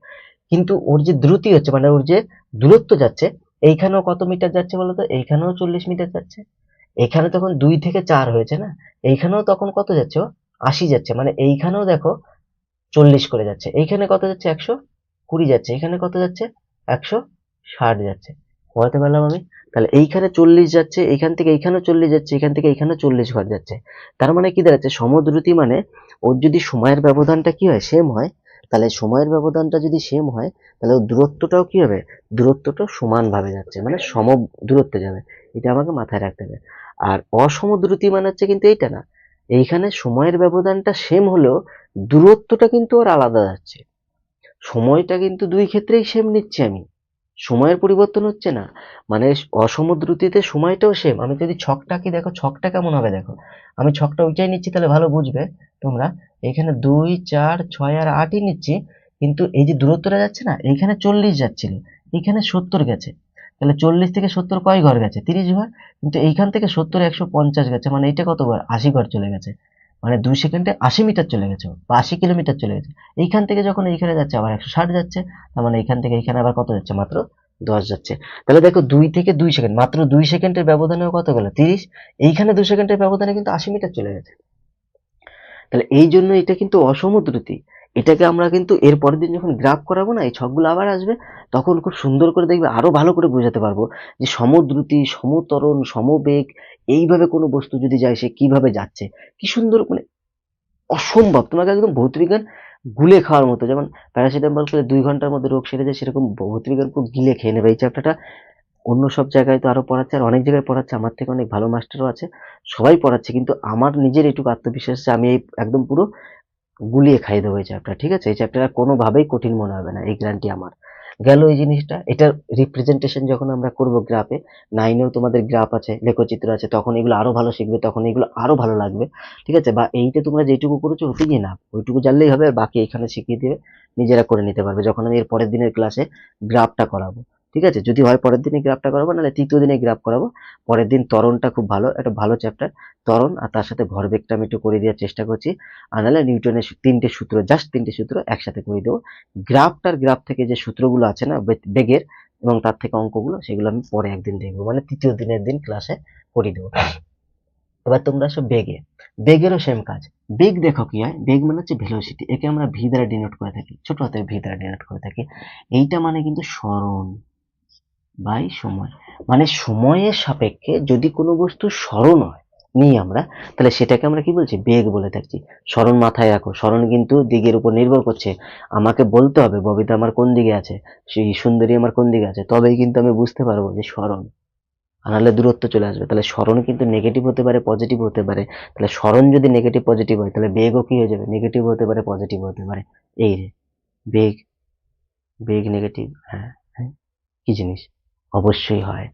[SPEAKER 1] কিন্তু ওর যে দ্রুতি হচ্ছে মানে ওর যে দূরত্ব যাচ্ছে, এইখানেও কত মিটার যাচ্ছে বলতো? এইখানেও 40 মিটার যাচ্ছে। এখানে তখন 2 থেকে 4 হয়েছে না, এইখানেও তখন কত যাচ্ছে? ও 80 যাচ্ছে। মানে এইখানেও দেখো 40 করে যাচ্ছে, এইখানে কত যাচ্ছে? 120 যাচ্ছে, এখানে কত যাচ্ছে? 160 যাচ্ছে। বোঝাতে পারলাম আমি? তাহলে এইখানে 40 যাচ্ছে, এইখান থেকে এইখানেও 40 যাচ্ছে, এখান থেকে এইখানেও 40 ঘর যাচ্ছে। তার মানে কি দাঁড়াচ্ছে? সমদ্রুতি মানে ওর যদি সময়ের ব্যবধানটা কি হয়? সেম হয়, তাহলে সময়ের ব্যবধানটা যদি সেম হয় তাহলে ওর দূরত্বটাও কি হবে? দূরত্বটাও সমানভাবে যাচ্ছে, মানে সম দূরত্বে যাবে। এটা আমাকে মাথায় রাখতে হবে। আর অসমদ্রুতি মানে হচ্ছে কিন্তু এইটা না, এইখানে সময়ের ব্যবধানটা সেম হলেও দূরত্বটা কিন্তু ওর আলাদা যাচ্ছে। সময়টা কিন্তু 2 ক্ষেত্রেই সেম নিচ্ছি আমি, সময়ের পরিবর্তন হচ্ছে না। মানে অসমদ্রুতিতে সময়টাও সেম। আমি যদি ছকটা কি দেখো, ছকটা কেমন হবে দেখো, আমি ছকটা ওইটাই নিচ্ছি, তাহলে ভালো বুঝবে তোমরা। এখানে 2 4 6 আর 8ই নিচ্ছি, কিন্তু এই যে দূরত্বটা যাচ্ছে না, এইখানে 40 যাচ্ছিল, এখানে 70 গেছে। তাহলে 40 থেকে 70 কয় ঘর গেছে? 30 ঘর। কিন্তু এইখান থেকে 70 150 গেছে, মানে এটা কত ঘর? 80 ঘর চলে গেছে। মানে 2 সেকেন্ডে 80 মিটার চলে গেছে, বা 80 কিলোমিটার চলে গেছে। এইখান থেকে যখন এইখানে যাচ্ছে আবার 160 যাচ্ছে, তার মানে এইখান থেকে এইখানে আবার কত যাচ্ছে? মাত্র 10 যাচ্ছে। তাহলে দেখো 2 থেকে 2 সেকেন্ড, মাত্র 2 সেকেন্ডের ব্যবধানেও কত গেল? 30। এইখানে 2 সেকেন্ডের ব্যবধানে কিন্তু 80 মিটার চলে গেছে। তাহলে এই জন্য এটা কিন্তু অসমদ্রুতি। এটাকে আমরা কিন্তু এর পরের দিন যখন গ্রাফ করাবো না, এই ছকগুলো আবার আসবে, তখন খুব সুন্দর করে দেখবে, আরো ভালো করে বোঝাতে পারবো যে সমদ্রুতি, সমত্বরণ, সমবেগ, এইভাবে কোনো বস্তু যদি যায় সে কিভাবে যাচ্ছে, কি সুন্দর, মানে অসম্ভব। তোমাকে একদম ভৌতবিজ্ঞান গুলে খাওয়ার মতো, যেমন প্যারাসিটামল খেলে 2 ঘন্টার মধ্যে রোগ সেরে যায়, সেরকম ভৌতবিজ্ঞান পুরো গিলে খেয়ে নেবে এই চ্যাপ্টারটা। অন্য সব জায়গায় তো আরো পড়াচ্ছে, আর অনেক জায়গায় পড়াচ্ছে, আমার থেকে অনেক ভালো মাস্টারও আছে, সবাই পড়াচ্ছে, কিন্তু আমার নিজের এইটুকু আত্মবিশ্বাস আছে আমি এই একদম পুরো গুলিয়ে খাইয়ে দেবো এই চ্যাপ্টার। ঠিক আছে, এই চ্যাপ্টার কোনোভাবেই কঠিন মনে হবে না, এই গ্যারান্টি আমার। গেল এই জিনিসটা। এটার রিপ্রেজেন্টেশন যখন আমরা করব গ্রাফে, 9এও তোমাদের গ্রাফ আছে, লেখচিত্র আছে, তখন এগুলো আরো ভালো শিখবে, তখন এগুলো আরো ভালো লাগবে। ঠিক আছে, বা এইটা তোমরা যেটুকু করেছো ওটুকুই না, ওইটুকু জানলেই হবে, আর বাকি এখানে শিখিয়ে দিবে, নিজেরা করে নিতে পারবে যখন আমি এর পরের দিনের ক্লাসে গ্রাফটা করাবো। ঠিক আছে, যদি হয় পরের দিনে গ্রাফটা করাবো, নাহলে তৃতীয় দিনে গ্রাফ করাবো। পরের দিন ত্বরণটা খুব ভালো, একটা ভালো চ্যাপ্টার ত্বরণ, আর তার সাথে ভরবেগটা আমি একটু করে দেওয়ার চেষ্টা করছি। আর নাহলে নিউটনের তিনটে সূত্র, জাস্ট তিনটে সূত্র একসাথে করে দেবো। গ্রাফ থেকে যে সূত্রগুলো আছে না বেগের, এবং তার থেকে অঙ্কগুলো, সেগুলো আমি পরে একদিন দেখবো, মানে তৃতীয় দিনের দিন ক্লাসে করে দেবো। এবার তোমরা আসো বেগে। বেগেরও সেম কাজ। বেগ দেখো কি হয়, বেগ মানে হচ্ছে ভেলোসিটি, একে আমরা ভি দ্বারা ডিনোট করে থাকি, ছোট হাতের ভি দ্বারা ডিনোট করে থাকি। এইটা মানে কিন্তু সরণ বাই সময়, মানে সময়ের সাপেক্ষে যদি কোনো বস্তু সরণ হয় নিই আমরা, তাহলে সেটাকে আমরা কি বলছি, বেগ বলে থাকছি। সরণ মাথায় রাখো, সরণ কিন্তু দিকের উপর নির্ভর করছে। আমাকে বলতে হবে ববিতা আমার কোন দিকে আছে, সেই সুন্দরী আমার কোন দিকে আছে, তবেই কিন্তু আমি বুঝতে পারবো যে সরণ, আর নাহলে দূরত্ব চলে আসবে। তাহলে সরণ কিন্তু নেগেটিভ হতে পারে, পজিটিভ হতে পারে। তাহলে সরণ যদি নেগেটিভ পজিটিভ হয়, তাহলে বেগও কি হয়ে যাবে, নেগেটিভ হতে পারে, পজিটিভ হতে পারে। এই রে, বেগ, বেগ নেগেটিভ, হ্যাঁ হ্যাঁ, কি জিনিস, অবশ্যই হয়।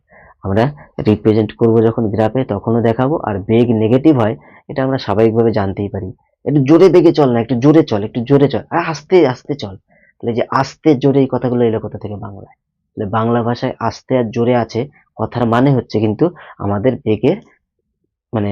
[SPEAKER 1] আমরা রিপ্রেজেন্ট করব যখন গ্রাফে, তখনও দেখাবো। আর বেগ নেগেটিভ হয়, এটা আমরা স্বাভাবিকভাবে জানতেই পারি। একটু জোরে বেগে চল না, একটু জোরে চল, একটু জোরে চল, আর আস্তে আস্তে চল। তাহলে যে আস্তে জোরে, এই কথাগুলো এলো কোথা থেকে, বাংলায়। তাহলে বাংলা ভাষায় আস্তে আর জোরে আছে, কথার মানে হচ্ছে কিন্তু আমাদের বেগের, মানে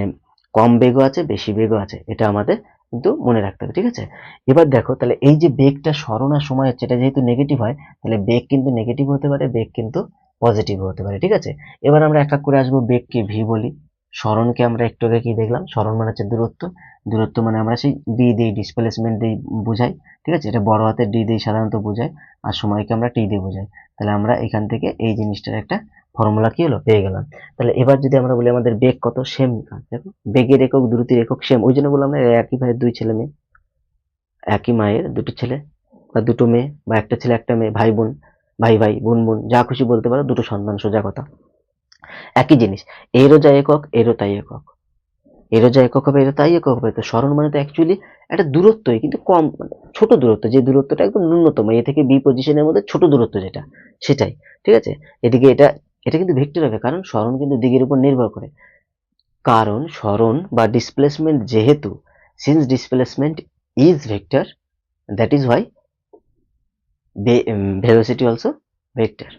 [SPEAKER 1] কম বেগও আছে, বেশি বেগও আছে, এটা আমাদের কিন্তু মনে রাখতে হবে। ঠিক আছে, এবার দেখো, তাহলে এই যে বেগটা সরণ আর সময় হচ্ছে, এটা যেহেতু নেগেটিভ হয়, তাহলে বেগ কিন্তু নেগেটিভ হতে পারে, বেগ কিন্তু পজিটিভ হতে পারে। ঠিক আছে, এবার আমরা এক এক করে আসবো। বেগকে ভি বলি, সরণকে আমরা একটু আগে কি দেখলাম, সরণ মানে হচ্ছে দূরত্ব, দূরত্ব মানে আমরা সেই ডি দিয়ে, ডিসপ্লেসমেন্ট দিয়ে বুঝাই। ঠিক আছে, এটা বড় হাতের ডি দিয়ে সাধারণত বোঝাই, আর সময়কে আমরা টি দিয়ে বোঝাই। তাহলে আমরা এখান থেকে এই জিনিসটার একটা ফর্মুলা কি হলো, পেয়ে গেলাম। তাহলে এবার যদি আমরা বলি আমাদের বেগ কত, সেম কাজ। দেখো, বেগের একক, দ্রুতির একক সেম, ওই জন্য বললাম না, একই ভাইয়ের দুই ছেলে মেয়ে, একই মায়ের দুটো ছেলে বা দুটো মেয়ে, বা একটা ছেলে একটা মেয়ে, ভাই বোন, ভাই ভাই, বোন বোন, যা খুশি বলতে পারো, দুটো সন্তান, সোজা কথা। একই জিনিস, এরও যা একক, এরও তাই একক, এরও যা একক হবে, এরও তাই একক হবে। তো সরণ মানে তো অ্যাকচুয়ালি একটা দূরত্বই, কিন্তু কম, মানে ছোট দূরত্ব, যে দূরত্বটা একদম ন্যূনতম, এ থেকে বি পজিশনের মধ্যে ছোট দূরত্ব যেটা, সেটাই। ঠিক আছে, এদিকে এটা, এটা কিন্তু ভেক্টর হবে, কারণ সরণ কিন্তু দিকের উপর নির্ভর করে। কারণ সরণ বা ডিসপ্লেসমেন্ট যেহেতু, since displacement is vector, that is why velocity also vector.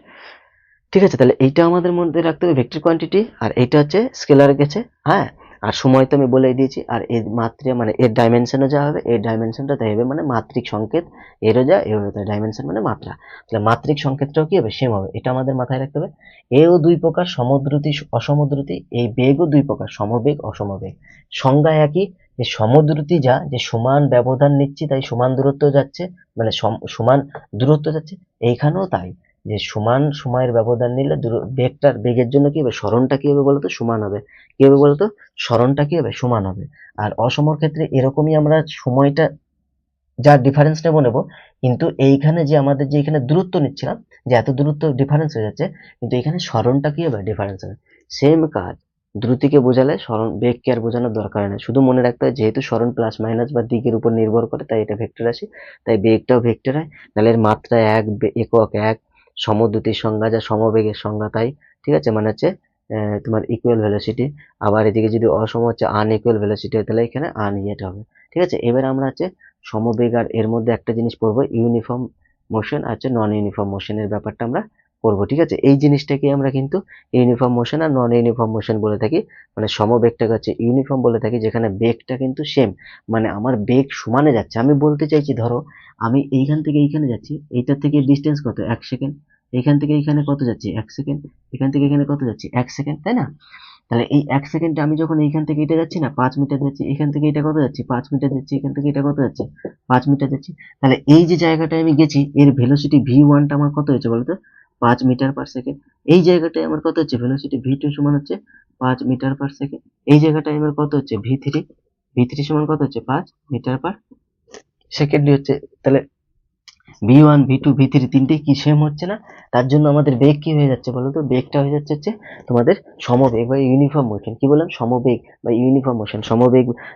[SPEAKER 1] ঠিক আছে, তাহলে এইটা আমাদের মধ্যে রাখতে হবে, ভেক্টর কোয়ান্টিটি, আর এইটা হচ্ছে স্কেলার গেছে। হ্যাঁ, আর সময় তো আমি বলে দিয়েছি, আর এর মাত্রা মানে এর ডাইমেনশনও যা হবে, এর ডাইমেনশনটা তাই হবে, মানে মাত্রিক সংকেত, এরও যা এরও তাই, ডাইমেনশন মানে মাত্রা। তাহলে মাত্রিক সংকেতটাও কি হবে, সেম হবে, এটা আমাদের মাথায় রাখতে হবে। এও দুই প্রকার, সমদ্রুতি অসমদ্রুতি, এই বেগও দুই প্রকার, সমবেগ অসমবেগ। সংজ্ঞা একই, যে সমদ্রুতি যা, যে সমান ব্যবধান নিচ্ছি তাই সমান দূরত্ব যাচ্ছে, মানে সমান দূরত্ব যাচ্ছে, এইখানেও তাই, যে সমান সময়ের ব্যবধান নিলে বেগটার, বেগের জন্য কি হবে, সরণটা কি হবে বলতো, সমান হবে। কি হবে বলতো, সরণটা কি হবে, সমান হবে। আর অসমর ক্ষেত্রে এরকমই, আমরা সময়টা যার ডিফারেন্স নেবো, কিন্তু এইখানে যে আমাদের যে এখানে দূরত্ব নিচ্ছিলাম, যে এত দূরত্ব ডিফারেন্স হয়ে যাচ্ছে, কিন্তু এখানে সরণটা কি হবে, ডিফারেন্স হবে। সেম কাজ, দ্রুতিকে বোঝালে সরণ, বেগকে আর বোঝানোর দরকার নেই, শুধু মনে রাখতে হয় যেহেতু সরণ প্লাস মাইনাস বা দিকের উপর নির্ভর করে, তাই এটা ভেক্টর রাশি, তাই বেগটাও ভেক্টর হয়। তাহলে এর মাত্রা এক, একক এক, সমদ্রুতির সংজ্ঞা যা, সমবেগের সংজ্ঞা তাই। ঠিক আছে, মানে হচ্ছে তোমার ইকুয়াল ভেলোসিটি। আবার এদিকে যদি অসম হচ্ছে আনইকুয়াল ভেলোসিটি হয়, তাহলে এখানে আনইয়েট হবে। ঠিক আছে, এবার আমরা হচ্ছে সমবেগ, আর এর মধ্যে একটা জিনিস পড়বো, ইউনিফর্ম মোশন আর হচ্ছে নন ইউনিফর্ম মোশনের ব্যাপারটা আমরা পড়বো। ঠিক আছে, এই জিনিসটাকে আমরা কিন্তু ইউনিফর্ম মোশন আর নন ইউনিফর্ম মোশন বলে থাকি। মানে সমবেগটাকে হচ্ছে ইউনিফর্ম বলে থাকি, যেখানে বেগটা কিন্তু সেম, মানে আমার বেগ সমানে যাচ্ছে। আমি বলতে চাইছি, ধরো আমি এইখান থেকে এইখানে যাচ্ছি, এইটার থেকে ডিস্টেন্স কত, 1 সেকেন্ড। এইখান থেকে এইখানে কত যাচ্ছি, 1 সেকেন্ড। এখান থেকে এখানে কত যাচ্ছি, 1 সেকেন্ড, তাই না? তাহলে এই 1 সেকেন্ডে আমি যখন এইখান থেকে এটা যাচ্ছি না, 5 মিটার যাচ্ছি, এখান থেকে এটা কত যাচ্ছি, 5 মিটার যাচ্ছি, এখান থেকে এটা কত যাচ্ছে, 5 মিটার যাচ্ছি। তাহলে এই যে জায়গাটায় আমি গেছি, এর ভেলোসিটি ভি1টা আমার কত হয়েছে বলতো, 5 মিটার পার সেকেন্ড। এই জায়গাটায় আমার কত হচ্ছে, ভেলোসিটি ভি2 সমান হচ্ছে 5 মিটার পার সেকেন্ড। এই জায়গাটায় আমার কত হচ্ছে, ভি3, ভি3 সমান কত হচ্ছে, 5 মিটার পার সেকেন্ড হচ্ছে। তাহলে V1 V2 V3 তিনটেই কি সেম হচ্ছে না, তার জন্য আমাদের বেগ কি হয়ে যাচ্ছে বলো তো, বেগটা হয়ে যাচ্ছে হচ্ছে তোমাদের সমবেগ বা ইউনিফর্ম মোশন। কি বললাম? সমবেগ বা ইউনিফর্ম মোশন।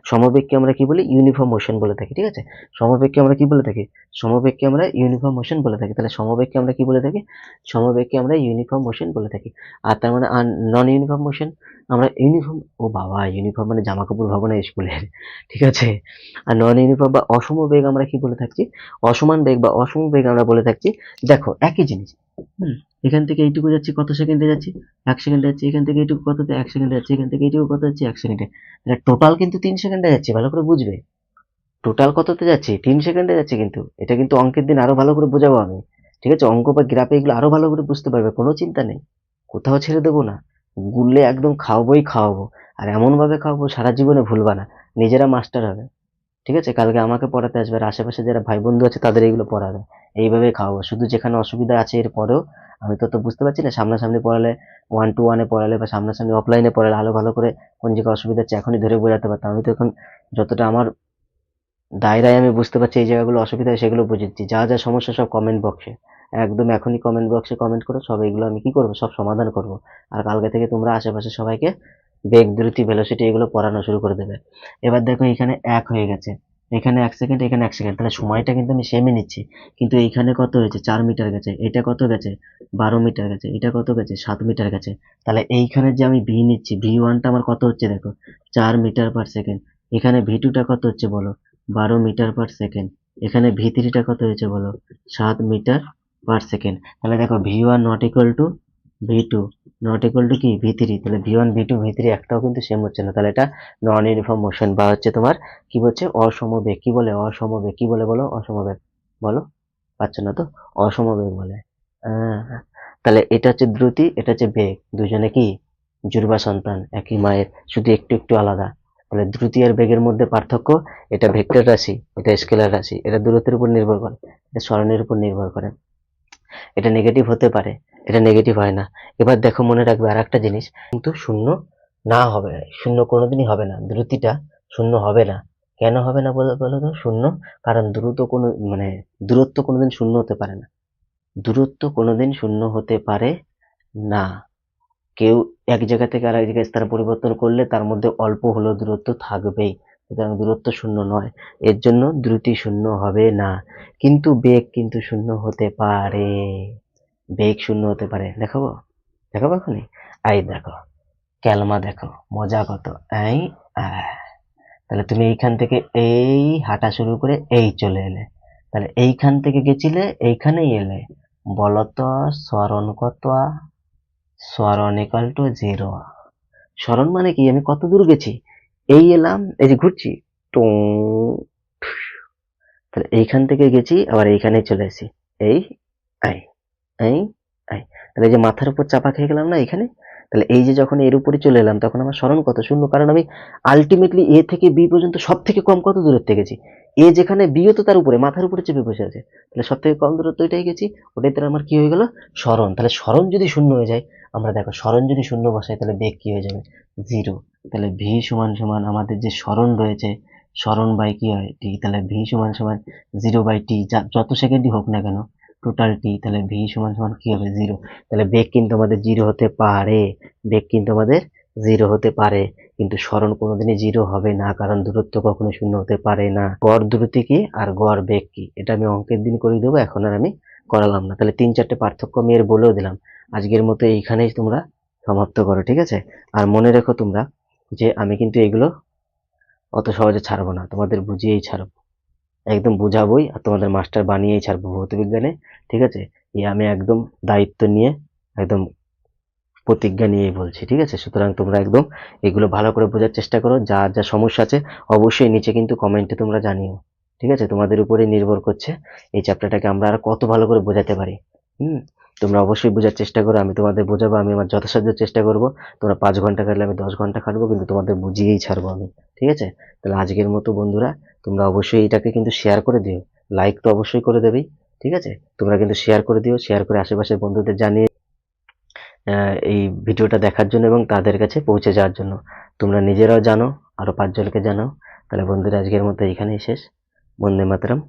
[SPEAKER 1] সমবেগকে আমরা কি বলি? ইউনিফর্ম মোশন বলে থাকি, ঠিক আছে? সমবেগকে আমরা কি বলে থাকি? সমবেগকে আমরা ইউনিফর্ম মোশন বলে থাকি। তাহলে সমবেগকে আমরা কি বলে থাকি? সমবেগকে আমরা ইউনিফর্ম মোশন বলে থাকি। আর তার মানে নন ইউনিফর্ম মোশন আমরা ইউনিফর্ম, ও বাবা, ইউনিফর্ম মানে জামা কাপড় ভাবো না স্কুলের, ঠিক আছে? আর নন ইউনিফর্ম বা অসম বেগ আমরা কি বলে থাকছি? অসমান বেগ বা অসম বেগ আমরা বলে থাকছি। দেখো একই জিনিস, এখান থেকে এইটুকু যাচ্ছি কত সেকেন্ডে যাচ্ছি? 1 সেকেন্ডে যাচ্ছি। এখান থেকে এইটুকু কততে? 1 সেকেন্ডে যাচ্ছি। এখান থেকে এইটুকু কত যাচ্ছি? 1 সেকেন্ডে। টোটাল কিন্তু 3 সেকেন্ডে যাচ্ছি, ভালো করে বুঝবে। টোটাল কততে যাচ্ছি? 3 সেকেন্ডে যাচ্ছি। কিন্তু এটা কিন্তু অঙ্কের দিন আরো ভালো করে বোঝাবো আমি, ঠিক আছে? অঙ্ক বা গ্রাফে এগুলো আরো ভালো করে বুঝতে পারবে, কোনো চিন্তা নেই, কোথাও ছেড়ে দেবো না। গুললে একদম খাওয়াবোই খাওয়াবো, আর এমন ভাবে খাওয়াবো সারা জীবনে ভুলবা না, নিজেরা মাস্টার হবে, ঠিক আছে? কালকে আমাকে পড়াতে আসবে, আর আশেপাশে যারা ভাই বন্ধু আছে তাদের এগুলো পড়াবে। এইভাবে খাওয়াবো, শুধু যেখানে অসুবিধা আছে এর পরেও আমি তো বুঝতে পারছি না, সামনাসামনি পড়ালে, 1 to 1 পড়ালে বা সামনাসামনি অফলাইনে পড়ালে আরো ভালো করে কোন জায়গায় অসুবিধা হচ্ছে এখনই ধরে বোঝাতে পারতাম। আমি তো এখন যতটা আমার দায়রায় আমি বুঝতে পারছি এই জায়গাগুলো অসুবিধা হয় সেগুলো বুঝে দিচ্ছি। যা যা সমস্যা সব কমেন্ট বক্সে, একদম এখনই কমেন্ট বক্সে কমেন্ট করো, সব এগুলো আমি কি করবো, সব সমাধান করব। আর কালকে থেকে তোমরা আশেপাশে সবাইকে বেগ, দ্রুতি, ভেলোসিটি এগুলো পড়ানো শুরু করে দেবে। এবার দেখো এখানে 1 হয়ে গেছে, এখানে 1 সেকেন্ড, এখানে 1 সেকেন্ড, তাহলে সময়টা কিন্তু আমি সেমই নিচ্ছি। কিন্তু এইখানে কত হয়েছে? 4 মিটার গেছে। এটা কত গেছে? 12 মিটার গেছে। এটা কত গেছে? 7 মিটার গেছে। তাহলে এইখানে যে আমি ভি নিচ্ছি, V1টা আমার কত হচ্ছে দেখো, 4 মিটার পার সেকেন্ড। এখানে V2টা কত হচ্ছে বলো? 12 মিটার পার সেকেন্ড। এখানে V3টা কত হয়েছে বলো? 7 মিটার পার সেকেন্ড। তাহলে দেখো V1 not equal to V2 not equal to কি V3। তাহলে V1 V2 V3 একটাও কিন্তু সেম হচ্ছে না। তাহলে এটা নন ইউনিফর্ম মোশন বা হচ্ছে তোমার কি বলছে? অসমবেগ। কি বলে? অসমবেগ। কি বলে বলো? অসমবেগ বলো। পাচ্ছ না তো? অসমবেগ বলে। আহ, তাহলে এটা হচ্ছে দ্রুতি, এটা হচ্ছে বেগ, দুজনে কি জুড়বা সন্তান, একই মায়ের, শুধু একটু একটু আলাদা। তাহলে দ্রুতি আর বেগের মধ্যে পার্থক্য, এটা ভেক্টর রাশি, এটা স্কেলার রাশি, এটা দূরত্বের উপর নির্ভর করে, এটা সরণের উপর নির্ভর করে। এটা নেগেটিভ হতে পারে, এটা নেগেটিভ হয় না। এবার দেখো মনে রাখবে আর একটা জিনিস, কিন্তু শূন্য না হবে, শূন্য কোনোদিনই হবে না, দ্রুতিটা শূন্য হবে না। কেন হবে না বলো বলো তো শূন্য? কারণ দ্রুত কোনো মানে দূরত্ব কোনোদিন শূন্য হতে পারে না, দূরত্ব কোনোদিন শূন্য হতে পারে না। কেউ এক জায়গা থেকে আরেক জায়গায় স্থান পরিবর্তন করলে তার মধ্যে অল্প হলেও দূরত্ব থাকবেই, সুতরাং দূরত্ব শূন্য নয়, এর জন্য দ্রুতি শূন্য হবে না। কিন্তু বেগ কিন্তু শূন্য হতে পারে, বেগ শূন্য হতে পারে। দেখাবো, দেখাবো এখনই। এই দেখো, ক্যালমা দেখো মজা কত। এই আহ, তাহলে তুমি এইখান থেকে এই হাঁটা শুরু করে এই চলে এলে, তাহলে এইখান থেকে গেছিলে এইখানেই এলে, বলতো স্মরণ কত? স্মরণ ইকাল টু 0। স্মরণ মানে কি? আমি কত দূর গেছি, এই এলাম, এই যে ঘুরছি, টুং, তাহলে এইখান থেকে গেছি আবার এইখানে চলে এসেছি, এই আই এই আই, তাহলে এই যে মাথার উপর চাপা খেয়ে গেলাম না এখানে, তাহলে এই যে যখন এর উপরে চলে এলাম তখন আমার স্মরণ কত? শূন্য। কারণ আমি আলটিমেটলি এ থেকে বি পর্যন্ত সব থেকে কম কত দূরত্বে গেছি? এ যেখানে, বিও তো তার উপরে, মাথার উপরে চেপে বসে আছে, তাহলে সব থেকে কম দূরত্ব এটাই গেছি, ওটাই তাহলে আমার কি হয়ে গেল? স্মরণ। তাহলে স্মরণ যদি শূন্য হয়ে যায়, আমরা দেখো স্মরণ যদি শূন্য বসাই তাহলে বেগ কি হয়ে যাবে? 0। তাহলে ভি সমান সমান আমাদের যে স্মরণ রয়েছে, স্মরণ বাই কি হয়? টি। তাহলে ভি সমান সমান 0/t, যত সেকেন্ডই হোক না কেন, টোটাল টি। তাহলে ভি সমান সমান কি হবে? 0। তাহলে বেগ কিন্তু আমাদের 0 হতে পারে, বেগ কিন্তু আমাদের 0 হতে পারে, কিন্তু স্মরণ কোনোদিনই 0 হবে না, কারণ দূরত্ব কখনো শূন্য হতে পারে না। গড় দ্রুতি কি আর গড় বেগ কি, এটা আমি অঙ্কের দিন করে দেবো, এখন আর আমি করালাম না। তাহলে 3-4টে পার্থক্য আমি এর বলেও দিলাম। আজকের মতো এইখানেই তোমরা সমাপ্ত করো, ঠিক আছে? আর মনে রেখো তোমরা যে আমি কিন্তু এগুলো অত সহজে ছাড়বো না, তোমাদের বুঝিয়েই ছাড়বো, একদম বুঝাবোই, আর তোমাদের মাস্টার বানিয়েই ছাড়বো ভৌত বিজ্ঞানে, ঠিক আছে? এই আমি একদম দায়িত্ব নিয়ে, একদম প্রতিজ্ঞা নিয়েই বলছি, ঠিক আছে? সুতরাং তোমরা একদম এগুলো ভালো করে বোঝার চেষ্টা করো, যা যা সমস্যা আছে অবশ্যই নিচে কিন্তু কমেন্টে তোমরা জানিও, ঠিক আছে? তোমাদের উপরে নির্ভর করছে এই চ্যাপ্টারটাকে আমরা আর কত ভালো করে বোঝাতে পারি। হুম, তোমরা অবশ্যই বোঝার চেষ্টা করো, আমি তোমাদের বোঝাবো, আমি আমার যথাসাধ্য চেষ্টা করব। তোমরা 5 ঘন্টা খাটলে আমি 10 ঘন্টা খাটবো, কিন্তু তোমাদের বুঝিয়েই ছাড়বো আমি, ঠিক আছে? তাহলে আজকের মতো বন্ধুরা, তোমরা অবশ্যই এটাকে কিন্তু শেয়ার করে দিও, লাইক তো অবশ্যই করে দেবেই, ঠিক আছে? তোমরা কিন্তু শেয়ার করে দিও, শেয়ার করে আশেপাশের বন্ধুদের জানিয়ে এই ভিডিওটা দেখার জন্য এবং তাদের কাছে পৌঁছে যাওয়ার জন্য। তোমরা নিজেরাও জানো, আরো 5 জনকে জানাও। তাহলে বন্ধুরা আজকের মতো এখানেই শেষ। বন্দে মাতরম।